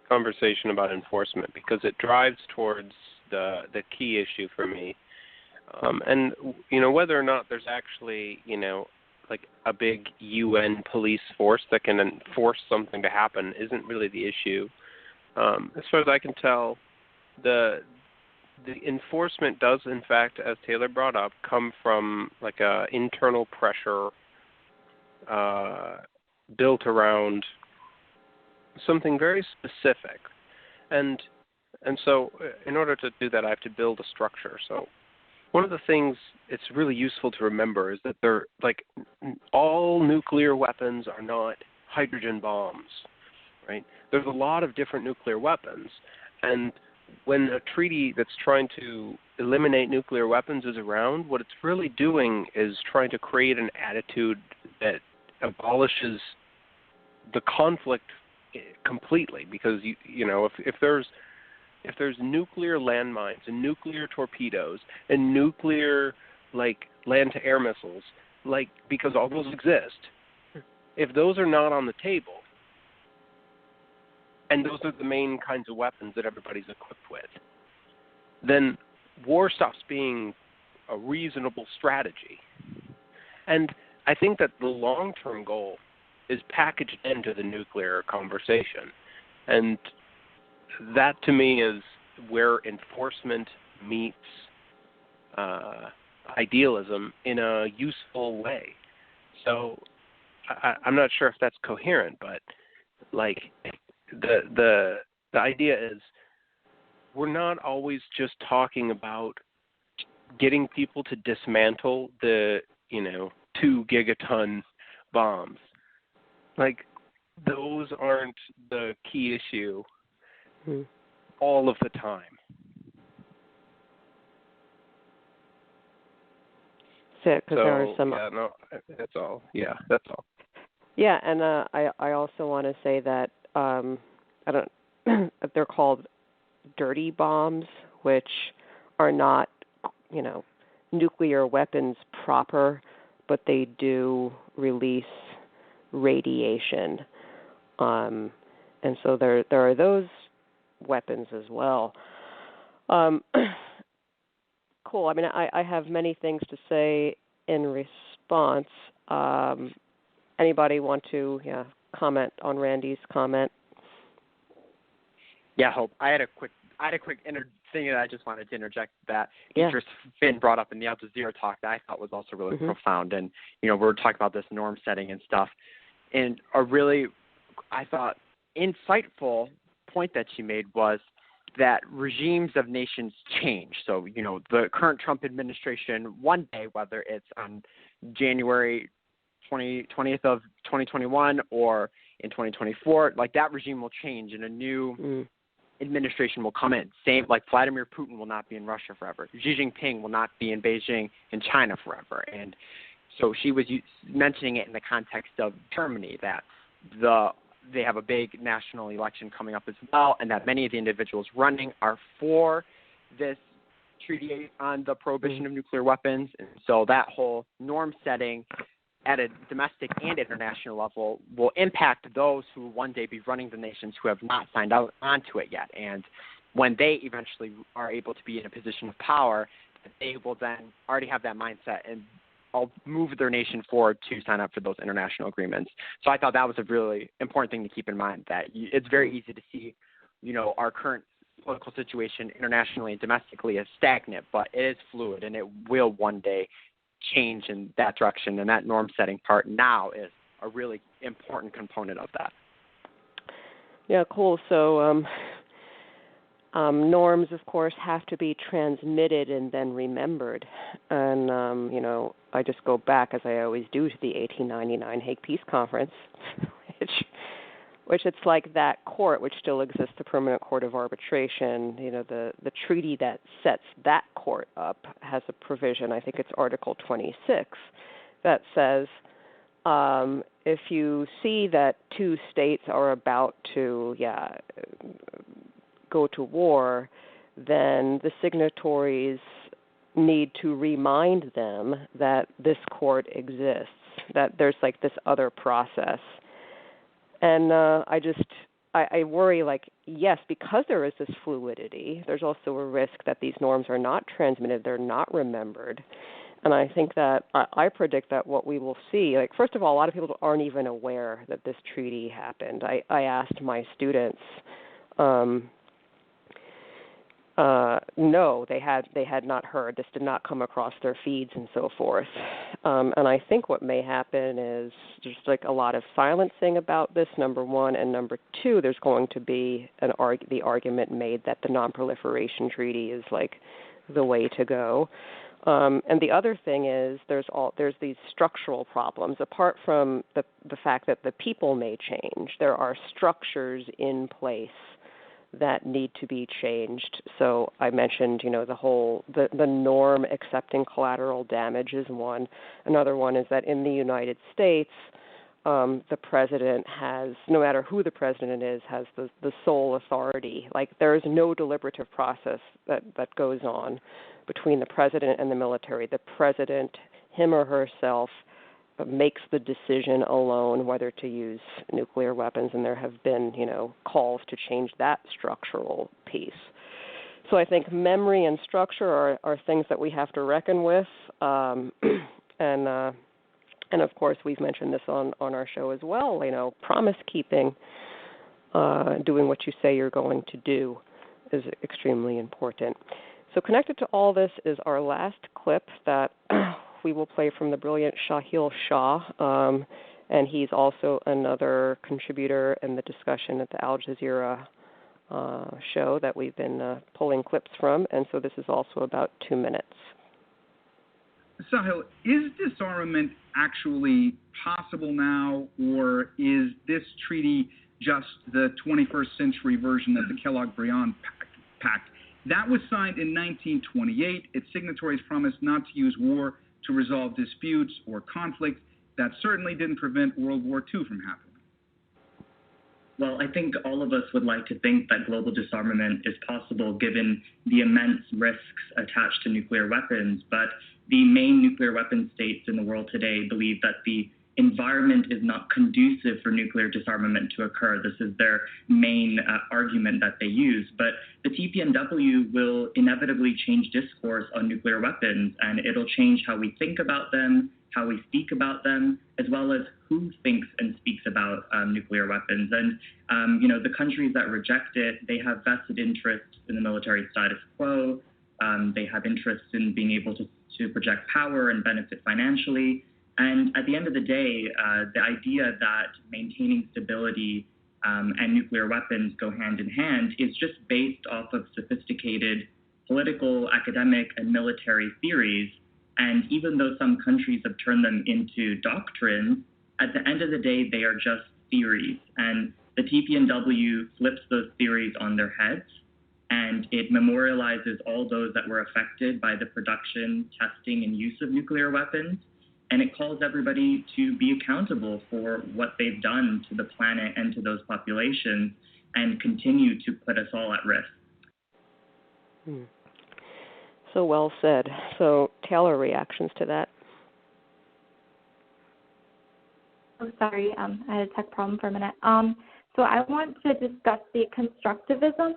conversation about enforcement because it drives towards the key issue for me. And, whether or not there's actually, like a big UN police force that can enforce something to happen isn't really the issue. As far as I can tell, the enforcement does, in fact, as Taylor brought up, come from like a internal pressure built around something very specific. And so in order to do that, I have to build a structure. So one of the things it's really useful to remember is that they're like all nuclear weapons are not hydrogen bombs, right? There's a lot of different nuclear weapons. And when a treaty that's trying to eliminate nuclear weapons is around, what it's really doing is trying to create an attitude that abolishes the conflict completely. Because if there's nuclear landmines and nuclear torpedoes and nuclear land-to-air missiles, because all those exist, if those are not on the table, and those are the main kinds of weapons that everybody's equipped with, then war stops being a reasonable strategy. And I think that the long-term goal is packaged into the nuclear conversation. And that, to me, is where enforcement meets idealism in a useful way. So I'm not sure if that's coherent, but the idea is we're not always just talking about getting people to dismantle the 2 gigaton bombs. Those aren't the key issue all of the time. Because there are some. Yeah, no, that's all. Yeah, that's all. Yeah, and I also want to say that they're called dirty bombs, which are not, nuclear weapons proper, but they do release radiation, and so there are those weapons as well. Cool. I mean, I have many things to say in response. Anybody want to comment on Randy's comment? Yeah, Hope. I had a quick thing that I just wanted to interject that Beatrice Finn brought up in the Al Jazeera talk that I thought was also really profound. And, we're talking about this norm setting and stuff. And a really, I thought, insightful point that she made was that regimes of nations change. So, the current Trump administration, one day, whether it's on January 20th of 2021 or in 2024, that regime will change and a new administration will come in. Same, Vladimir Putin will not be in Russia forever. Xi Jinping will not be in Beijing and China forever. And so she was mentioning it in the context of Germany, that they have a big national election coming up as well, and that many of the individuals running are for this treaty on the prohibition of nuclear weapons. And so that whole norm setting at a domestic and international level will impact those who will one day be running the nations who have not signed onto it yet. And when they eventually are able to be in a position of power, they will then already have that mindset and I'll move their nation forward to sign up for those international agreements. So I thought that was a really important thing to keep in mind, that it's very easy to see, our current political situation internationally and domestically as stagnant, but it is fluid and it will one day change in that direction. And that norm setting part now is a really important component of that. Yeah, cool. So norms, of course, have to be transmitted and then remembered. And, I just go back, as I always do, to the 1899 Hague Peace Conference, which it's like that court, which still exists, the Permanent Court of Arbitration. The treaty that sets that court up has a provision, I think it's Article 26, that says if you see that two states are about to go to war, then the signatories need to remind them that this court exists, that there's like this other process. And I worry, like, yes, because there is this fluidity, there's also a risk that these norms are not transmitted, they're not remembered. And I think that I predict that what we will see, like, first of all, a lot of people aren't even aware that this treaty happened. I asked my students, no, they had not heard. This did not come across their feeds and so forth. And I think what may happen is just like a lot of silencing about this, number one, and number two, there's going to be the argument made that the non-proliferation treaty is like the way to go. And the other thing is there's these structural problems. Apart from the fact that the people may change, there are structures in place that need to be changed. So I mentioned, the norm accepting collateral damage is one. Another one is that in the United States, the president has, no matter who the president is, has the sole authority. Like, there is no deliberative process that goes on between the president and the military. The president, him or herself, makes the decision alone whether to use nuclear weapons, and there have been, calls to change that structural piece. So I think memory and structure are things that we have to reckon with, and of course we've mentioned this on our show as well. Promise keeping, doing what you say you're going to do, is extremely important. So connected to all this is our last clip that we will play from the brilliant Shahil Shah, and he's also another contributor in the discussion at the Al Jazeera show that we've been pulling clips from, and so this is also about 2 minutes. Sahil, is disarmament actually possible now, or is this treaty just the 21st century version of the Kellogg-Briand Pact? That was signed in 1928. Its signatories promised not to use war to resolve disputes or conflict. That certainly didn't prevent World War II from happening. Well, I think all of us would like to think that global disarmament is possible given the immense risks attached to nuclear weapons, but the main nuclear weapon states in the world today believe that the environment is not conducive for nuclear disarmament to occur. This is their main argument that they use. But the TPNW will inevitably change discourse on nuclear weapons, and it'll change how we think about them, how we speak about them, as well as who thinks and speaks about nuclear weapons. And, the countries that reject it, they have vested interests in the military status quo. They have interests in being able to project power and benefit financially. And at the end of the day, the idea that maintaining stability and nuclear weapons go hand in hand is just based off of sophisticated political, academic, and military theories. And even though some countries have turned them into doctrines, at the end of the day, they are just theories. And the TPNW flips those theories on their heads, and it memorializes all those that were affected by the production, testing, and use of nuclear weapons. And it calls everybody to be accountable for what they've done to the planet and to those populations, and continue to put us all at risk. So well said. So, Taylor, reactions to that? Oh, sorry, I had a tech problem for a minute. So I want to discuss the constructivism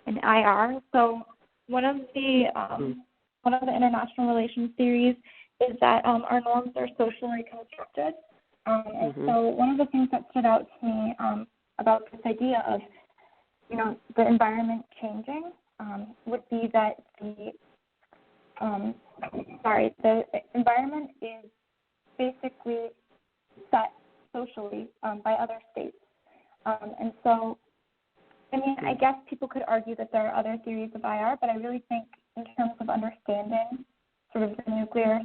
in IR. So one of the international relations theories is that our norms are socially constructed. And so one of the things that stood out to me about this idea of, the environment changing would be that the environment is basically set socially by other states. And so, I guess people could argue that there are other theories of IR, but I really think in terms of understanding sort of the nuclear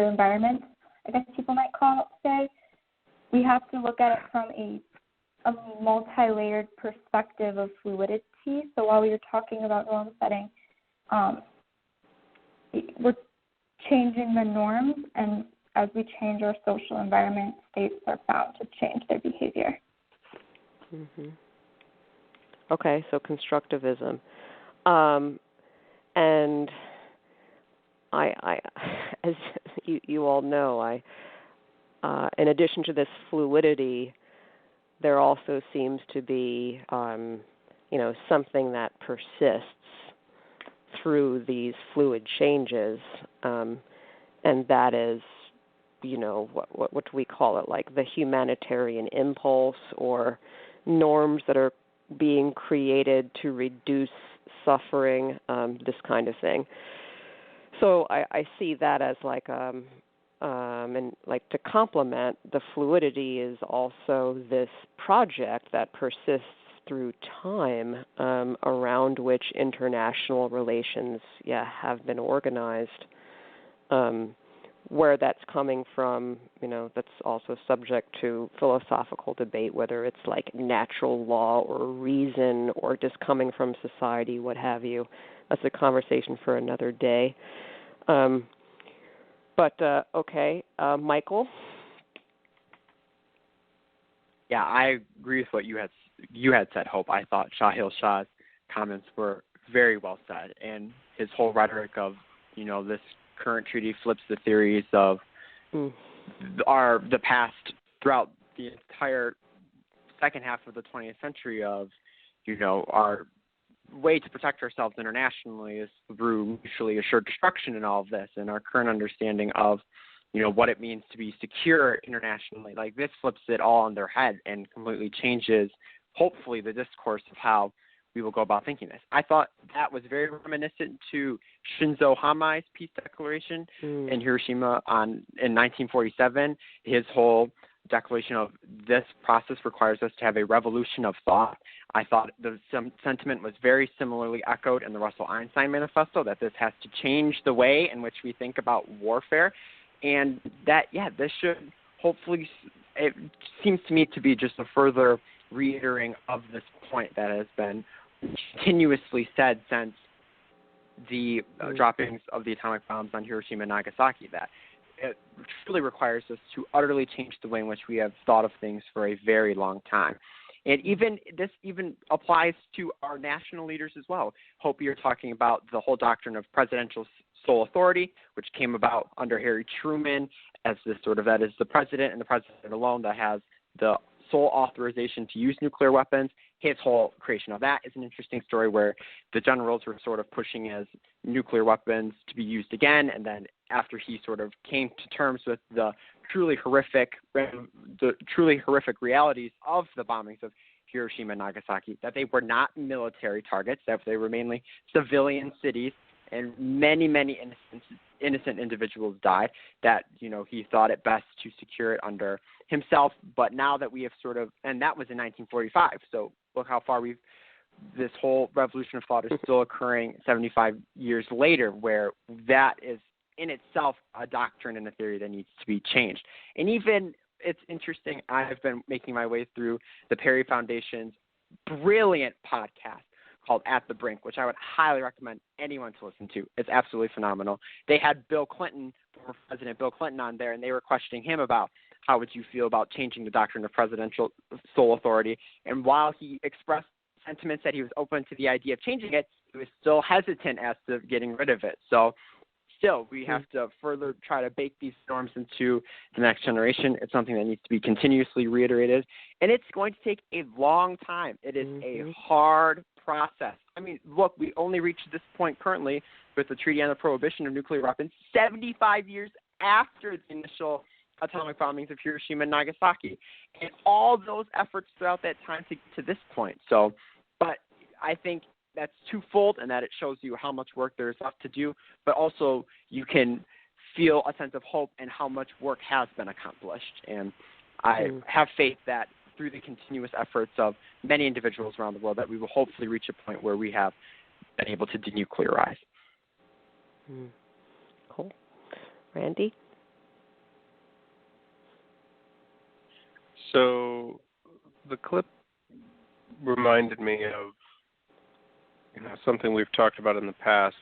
environment, I guess people might call it today, we have to look at it from a multi-layered perspective of fluidity. So while we were talking about norm setting, we're changing the norms, and as we change our social environment, states are bound to change their behavior. Okay, so constructivism. And I as you all know, in addition to this fluidity, there also seems to be, something that persists through these fluid changes, and that is, what do we call it? Like the humanitarian impulse, or norms that are being created to reduce suffering, this kind of thing. So I see that as like, and like to complement the fluidity is also this project that persists through time, around which international relations, have been organized. Where that's coming from, that's also subject to philosophical debate, whether it's like natural law or reason or just coming from society, what have you. That's a conversation for another day. Okay, Michael? Yeah, I agree with what you had said, Hope. I thought Shahil Shah's comments were very well said, and his whole rhetoric of, this current treaty flips the theories of the past throughout the entire second half of the 20th century of, our way to protect ourselves internationally is through mutually assured destruction and all of this, and our current understanding of, what it means to be secure internationally. Like, this flips it all on their head and completely changes, hopefully, the discourse of how we will go about thinking this. I thought that was very reminiscent to Shinzo Hamai's peace declaration in Hiroshima in 1947. His whole declaration of this process requires us to have a revolution of thought. I thought the sentiment was very similarly echoed in the Russell Einstein Manifesto, that this has to change the way in which we think about warfare. And that, this should hopefully, it seems to me to be just a further reiterating of this point that has been continuously said since the droppings of the atomic bombs on Hiroshima and Nagasaki, that it truly requires us to utterly change the way in which we have thought of things for a very long time. And this even applies to our national leaders as well. Hope you're talking about the whole doctrine of presidential sole authority, which came about under Harry Truman as this that is the president and the president alone that has the sole authorization to use nuclear weapons. His whole creation of that is an interesting story, where the generals were sort of pushing as nuclear weapons to be used again, and then after he sort of came to terms with the truly horrific realities of the bombings of Hiroshima and Nagasaki, that they were not military targets, that they were mainly civilian cities, and many, many innocent individuals died, that, he thought it best to secure it under himself. But now that we have and that was in 1945, so look how far this whole revolution of thought is still occurring 75 years later, where that is in itself a doctrine and a theory that needs to be changed. And even, it's interesting, I have been making my way through the Perry Foundation's brilliant podcast called At the Brink, which I would highly recommend anyone to listen to. It's absolutely phenomenal. They had Bill Clinton, former President Bill Clinton, on there, and they were questioning him about how would you feel about changing the doctrine of presidential sole authority. And while he expressed sentiments that he was open to the idea of changing it, he was still hesitant as to getting rid of it. So still, we have to further try to bake these norms into the next generation. It's something that needs to be continuously reiterated, and it's going to take a long time. It is a hard process. I mean, look, we only reached this point currently with the Treaty on the Prohibition of Nuclear Weapons 75 years after the initial atomic bombings of Hiroshima and Nagasaki, and all those efforts throughout that time to get to this point. So, but I think that's twofold, and that it shows you how much work there is left to do, but also you can feel a sense of hope and how much work has been accomplished. And I have faith that through the continuous efforts of many individuals around the world, that we will hopefully reach a point where we have been able to denuclearize. Cool. Randy? So the clip reminded me of something we've talked about in the past.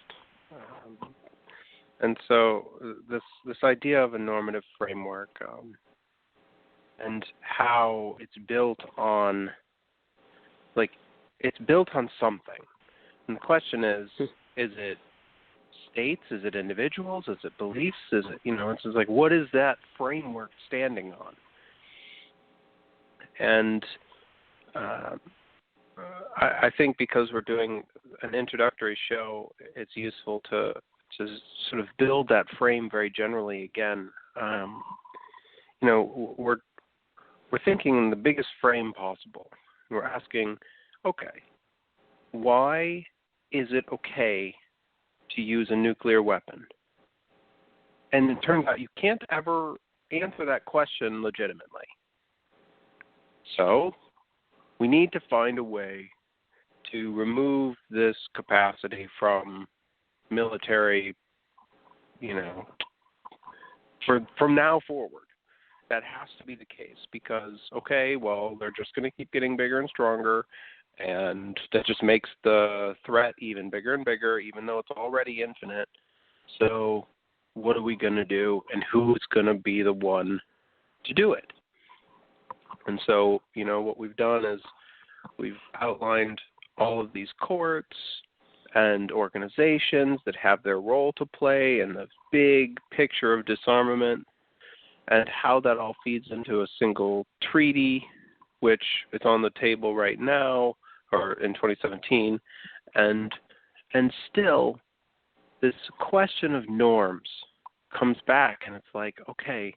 And so this idea of a normative framework and how it's built on, like, it's built on something. And the question is it states? Is it individuals? Is it beliefs? Is it, it's just like, what is that framework standing on? And I think because we're doing an introductory show, it's useful to sort of build that frame very generally again. We're thinking in the biggest frame possible. We're asking, okay, why is it okay to use a nuclear weapon? And it turns out you can't ever answer that question legitimately. So we need to find a way to remove this capacity from military, from now forward. That has to be the case because, okay, well, they're just going to keep getting bigger and stronger, and that just makes the threat even bigger and bigger, even though it's already infinite. So what are we going to do, and who's going to be the one to do it? And so, what we've done is we've outlined all of these courts and organizations that have their role to play in the big picture of disarmament and how that all feeds into a single treaty, which is on the table right now, or in 2017. And still, this question of norms comes back, and it's like, okay,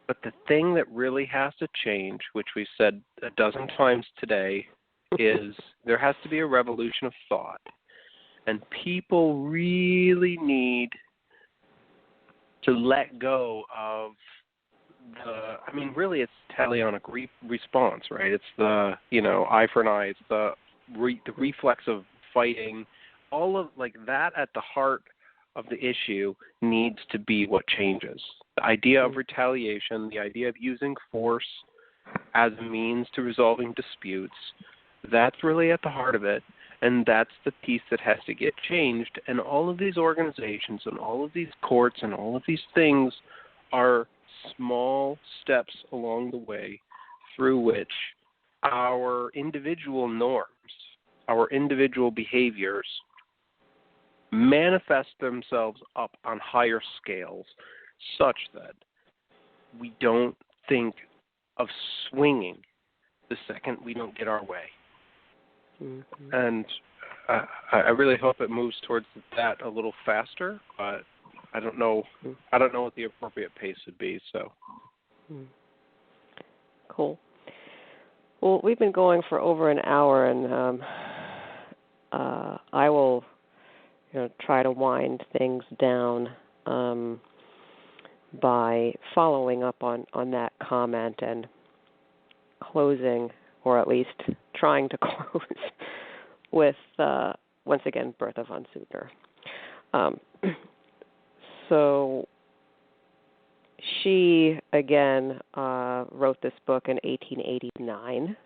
but the thing that really has to change, which we said a dozen times today, is there has to be a revolution of thought. And people really need to let go of really it's teleonic response, right? It's the, eye for an eye. It's the reflex of fighting. All of that at the heart of the issue needs to be what changes. The idea of retaliation, the idea of using force as a means to resolving disputes, that's really at the heart of it, and that's the piece that has to get changed. And all of these organizations and all of these courts and all of these things are small steps along the way through which our individual norms, our individual behaviors manifest themselves up on higher scales such that we don't think of swinging the second we don't get our way. Mm-hmm. And I really hope it moves towards that a little faster, but I don't know what the appropriate pace would be. So, cool. Well, we've been going for over an hour, and I will, try to wind things down by following up on that comment and closing, or at least trying to close, with once again Bertha von Suttner. So she, again, wrote this book in 1889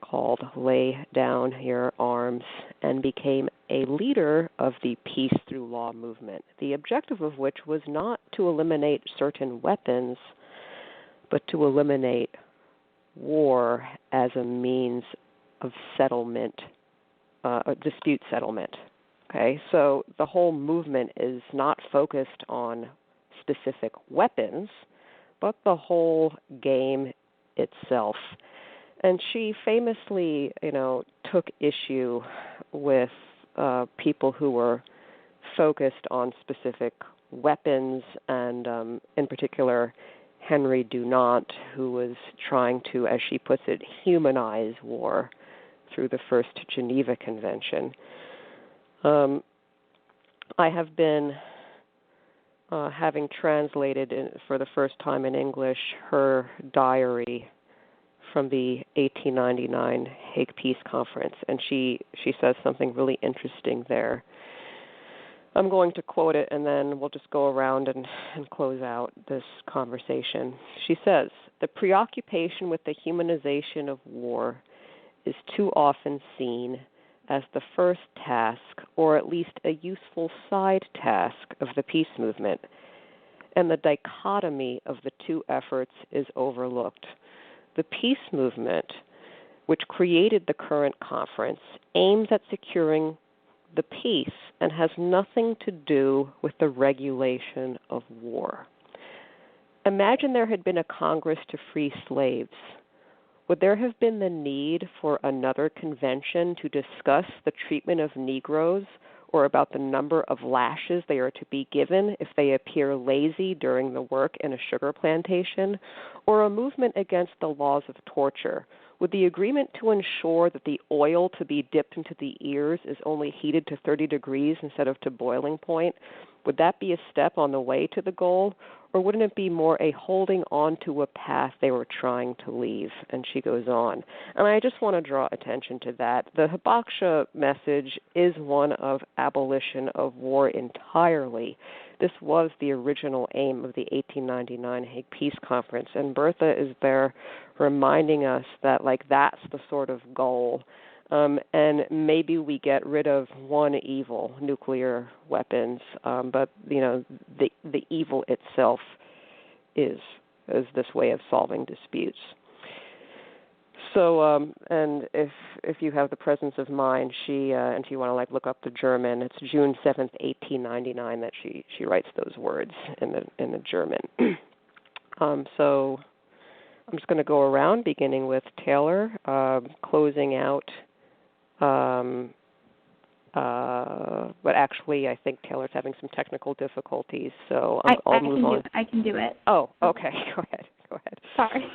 called Lay Down Your Arms, and became a leader of the Peace Through Law movement, the objective of which was not to eliminate certain weapons, but to eliminate war as a means of settlement, dispute settlement. Okay, so the whole movement is not focused on specific weapons, but the whole game itself. And she famously, took issue with people who were focused on specific weapons, and in particular, Henry Dunant, who was trying to, as she puts it, humanize war through the First Geneva Convention. I have been having translated for the first time in English her diary from the 1899 Hague Peace Conference, and she says something really interesting there. I'm going to quote it, and then we'll just go around and close out this conversation. She says, "The preoccupation with the humanization of war is too often seen as the first task, or at least a useful side task, of the peace movement, and the dichotomy of the two efforts is overlooked. The peace movement which created the current conference, aims at securing the peace and has nothing to do with the regulation of war. Imagine there had been a Congress to free slaves. Would there have been the need for another convention to discuss the treatment of Negroes or about the number of lashes they are to be given if they appear lazy during the work in a sugar plantation, or a movement against the laws of torture? Would the agreement to ensure that the oil to be dipped into the ears is only heated to 30 degrees instead of to boiling point, would that be a step on the way to the goal? Or wouldn't it be more a holding on to a path they were trying to leave? And she goes on. And I just want to draw attention to that. The Hibakusha message is one of abolition of war entirely. This was the original aim of the 1899 Hague Peace Conference. And Bertha is there reminding us that, like, that's the sort of goal. And maybe we get rid of one evil, nuclear weapons, but the evil itself is this way of solving disputes. So, and if you have the presence of mind, and if you want to look up the German, it's June 7th, 1899 that she writes those words in the German. So I'm just going to go around, beginning with Taylor, closing out. But actually, I think Taylor's having some technical difficulties, so I'll move on. I can do it. Oh, okay. Go ahead. Sorry.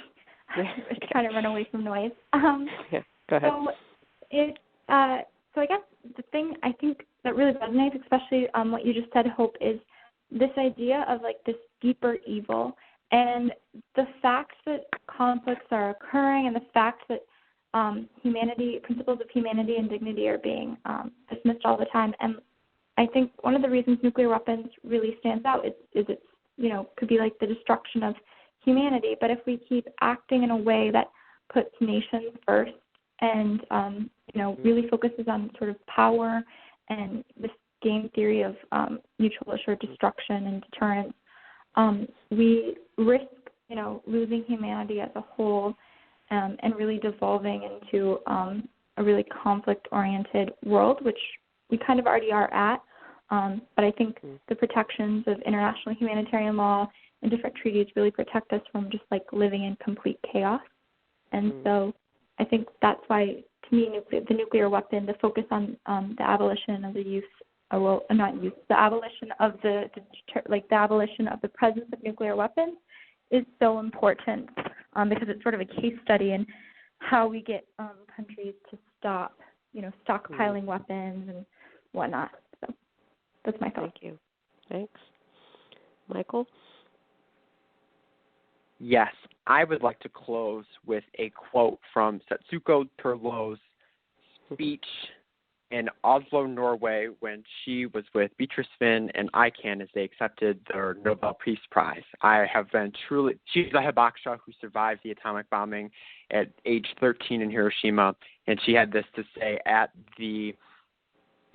I was trying to run away from noise. Yeah, go ahead. So I guess the thing I think that really resonates, especially what you just said, Hope, is this idea of this deeper evil and the fact that conflicts are occurring and the fact that principles of humanity and dignity are being dismissed all the time. And I think one of the reasons nuclear weapons really stands out is it's, could be like the destruction of humanity. But if we keep acting in a way that puts nations first and, really focuses on sort of power and this game theory of mutual assured destruction and deterrence, we risk, losing humanity as a whole. And really devolving into a really conflict-oriented world, which we kind of already are at. But I think the protections of international humanitarian law and different treaties really protect us from just living in complete chaos. And so I think that's why, to me, the nuclear weapon, the focus on the abolition of the use, the abolition of the abolition of the presence of nuclear weapons is so important because it's sort of a case study in how we get countries to stop, stockpiling weapons and whatnot. So that's my thought. Thank you. Thanks. Michael? Yes, I would like to close with a quote from Setsuko Turlow's speech in Oslo, Norway, when she was with Beatrice Finn and ICANN as they accepted their Nobel Peace Prize. She's a Hibakusha who survived the atomic bombing at age 13 in Hiroshima, and she had this to say at the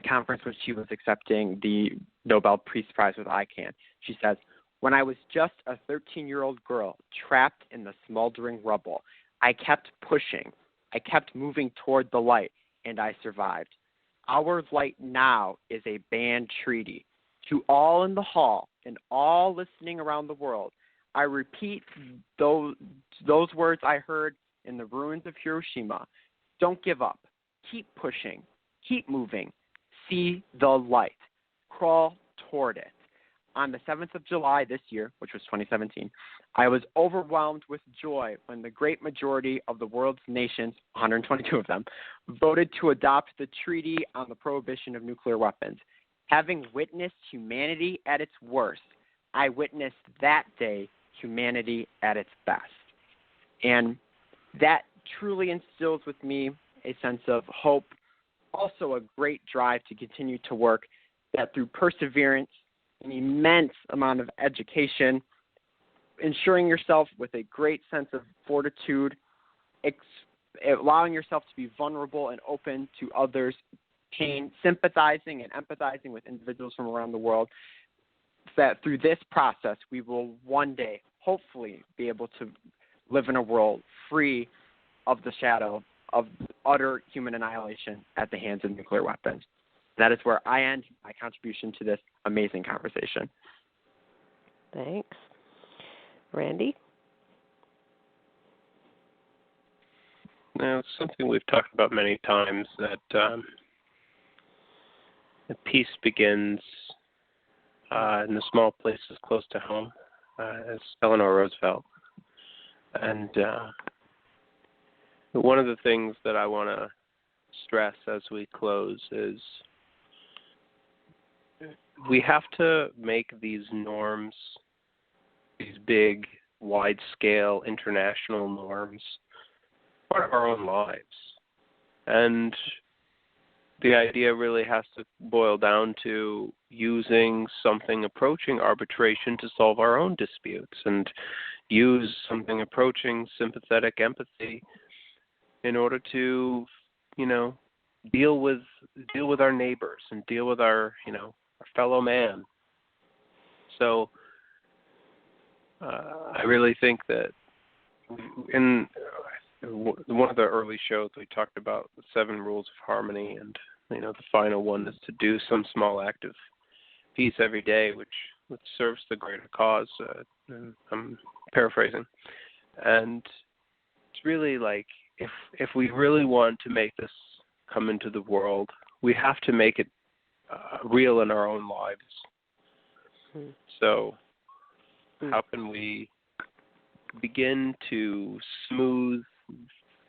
conference when she was accepting the Nobel Peace Prize with ICANN. She says, "When I was just a 13-year-old girl trapped in the smoldering rubble, I kept pushing. I kept moving toward the light, and I survived. Our light now is a banned treaty. To all in the hall and all listening around the world, I repeat those words I heard in the ruins of Hiroshima. Don't give up. Keep pushing. Keep moving. See the light. Crawl toward it." On the 7th of July this year, which was 2017, I was overwhelmed with joy when the great majority of the world's nations, 122 of them, voted to adopt the Treaty on the Prohibition of Nuclear Weapons. Having witnessed humanity at its worst, I witnessed that day humanity at its best. And that truly instills with me a sense of hope, also a great drive to continue to work, that through perseverance, an immense amount of education, ensuring yourself with a great sense of fortitude, allowing yourself to be vulnerable and open to others' pain, sympathizing and empathizing with individuals from around the world, that through this process we will one day hopefully be able to live in a world free of the shadow of utter human annihilation at the hands of nuclear weapons. That is where I end my contribution to this amazing conversation. Thanks. Randy? Now, it's something we've talked about many times, that peace begins in the small places close to home, as Eleanor Roosevelt. And one of the things that I want to stress as we close is we have to make these norms, these big, wide-scale international norms, part of our own lives. And the idea really has to boil down to using something approaching arbitration to solve our own disputes, and use something approaching sympathetic empathy in order to, deal with our neighbors and deal with our fellow man. So I really think that in one of the early shows we talked about the 7 rules of harmony, and the final one is to do some small act of peace every day, which serves the greater cause. I'm paraphrasing, and it's really like if we really want to make this come into the world, we have to make it real in our own lives. So how can we begin to smooth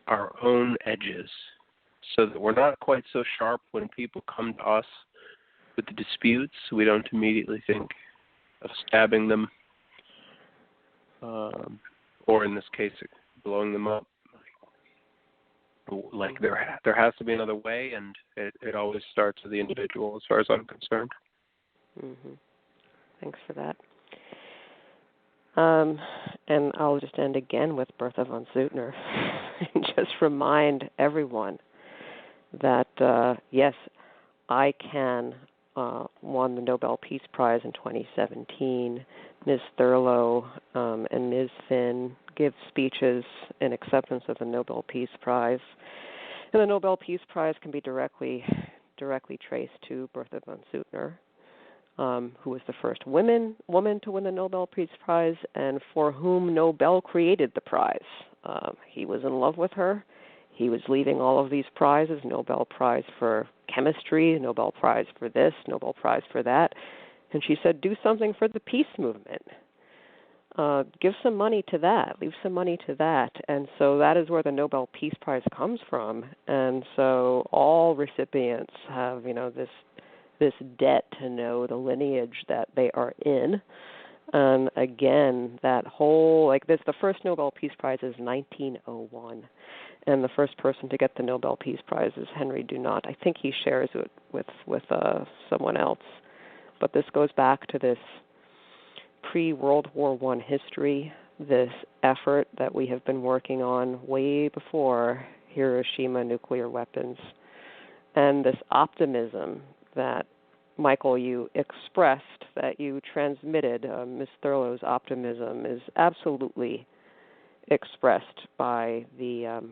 our own edges so that we're not quite so sharp when people come to us with the disputes? We don't immediately think of stabbing them, or in this case, blowing them up. Like there has to be another way, and it always starts with the individual, as far as I'm concerned. Mm-hmm. Thanks for that. And I'll just end again with Bertha von Suttner and just remind everyone that, yes, ICANN won the Nobel Peace Prize in 2017. Ms. Thurlow and Ms. Finn give speeches in acceptance of the Nobel Peace Prize. And the Nobel Peace Prize can be directly traced to Bertha von Suttner, who was the first woman to win the Nobel Peace Prize, and for whom Nobel created the prize. He was in love with her. He was leaving all of these prizes, Nobel Prize for chemistry, Nobel Prize for this, Nobel Prize for that. And she said, do something for the peace movement. Give some money to that. Leave some money to that. And so that is where the Nobel Peace Prize comes from. And so all recipients have, this debt to know the lineage that they are in. And again, that whole, the first Nobel Peace Prize is 1901. And the first person to get the Nobel Peace Prize is Henry Dunant. I think he shares it with someone else. But this goes back to this pre-World War I history, this effort that we have been working on way before Hiroshima nuclear weapons, and this optimism that, Michael, you expressed, that you transmitted. Ms. Thurlow's optimism is absolutely expressed by the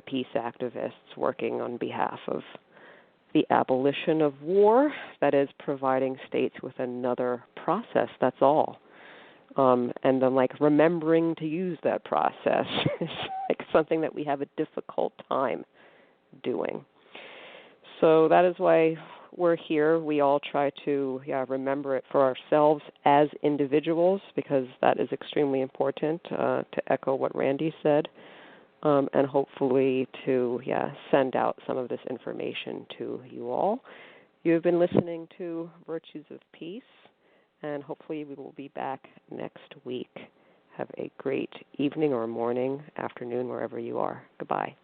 peace activists working on behalf of the abolition of war, that is providing states with another process, that's all. And then remembering to use that process is something that we have a difficult time doing. So that is why we're here. We all try to remember it for ourselves as individuals, because that is extremely important, to echo what Randy said. And hopefully to send out some of this information to you all. You have been listening to Virtues of Peace, and hopefully we will be back next week. Have a great evening or morning, afternoon, wherever you are. Goodbye.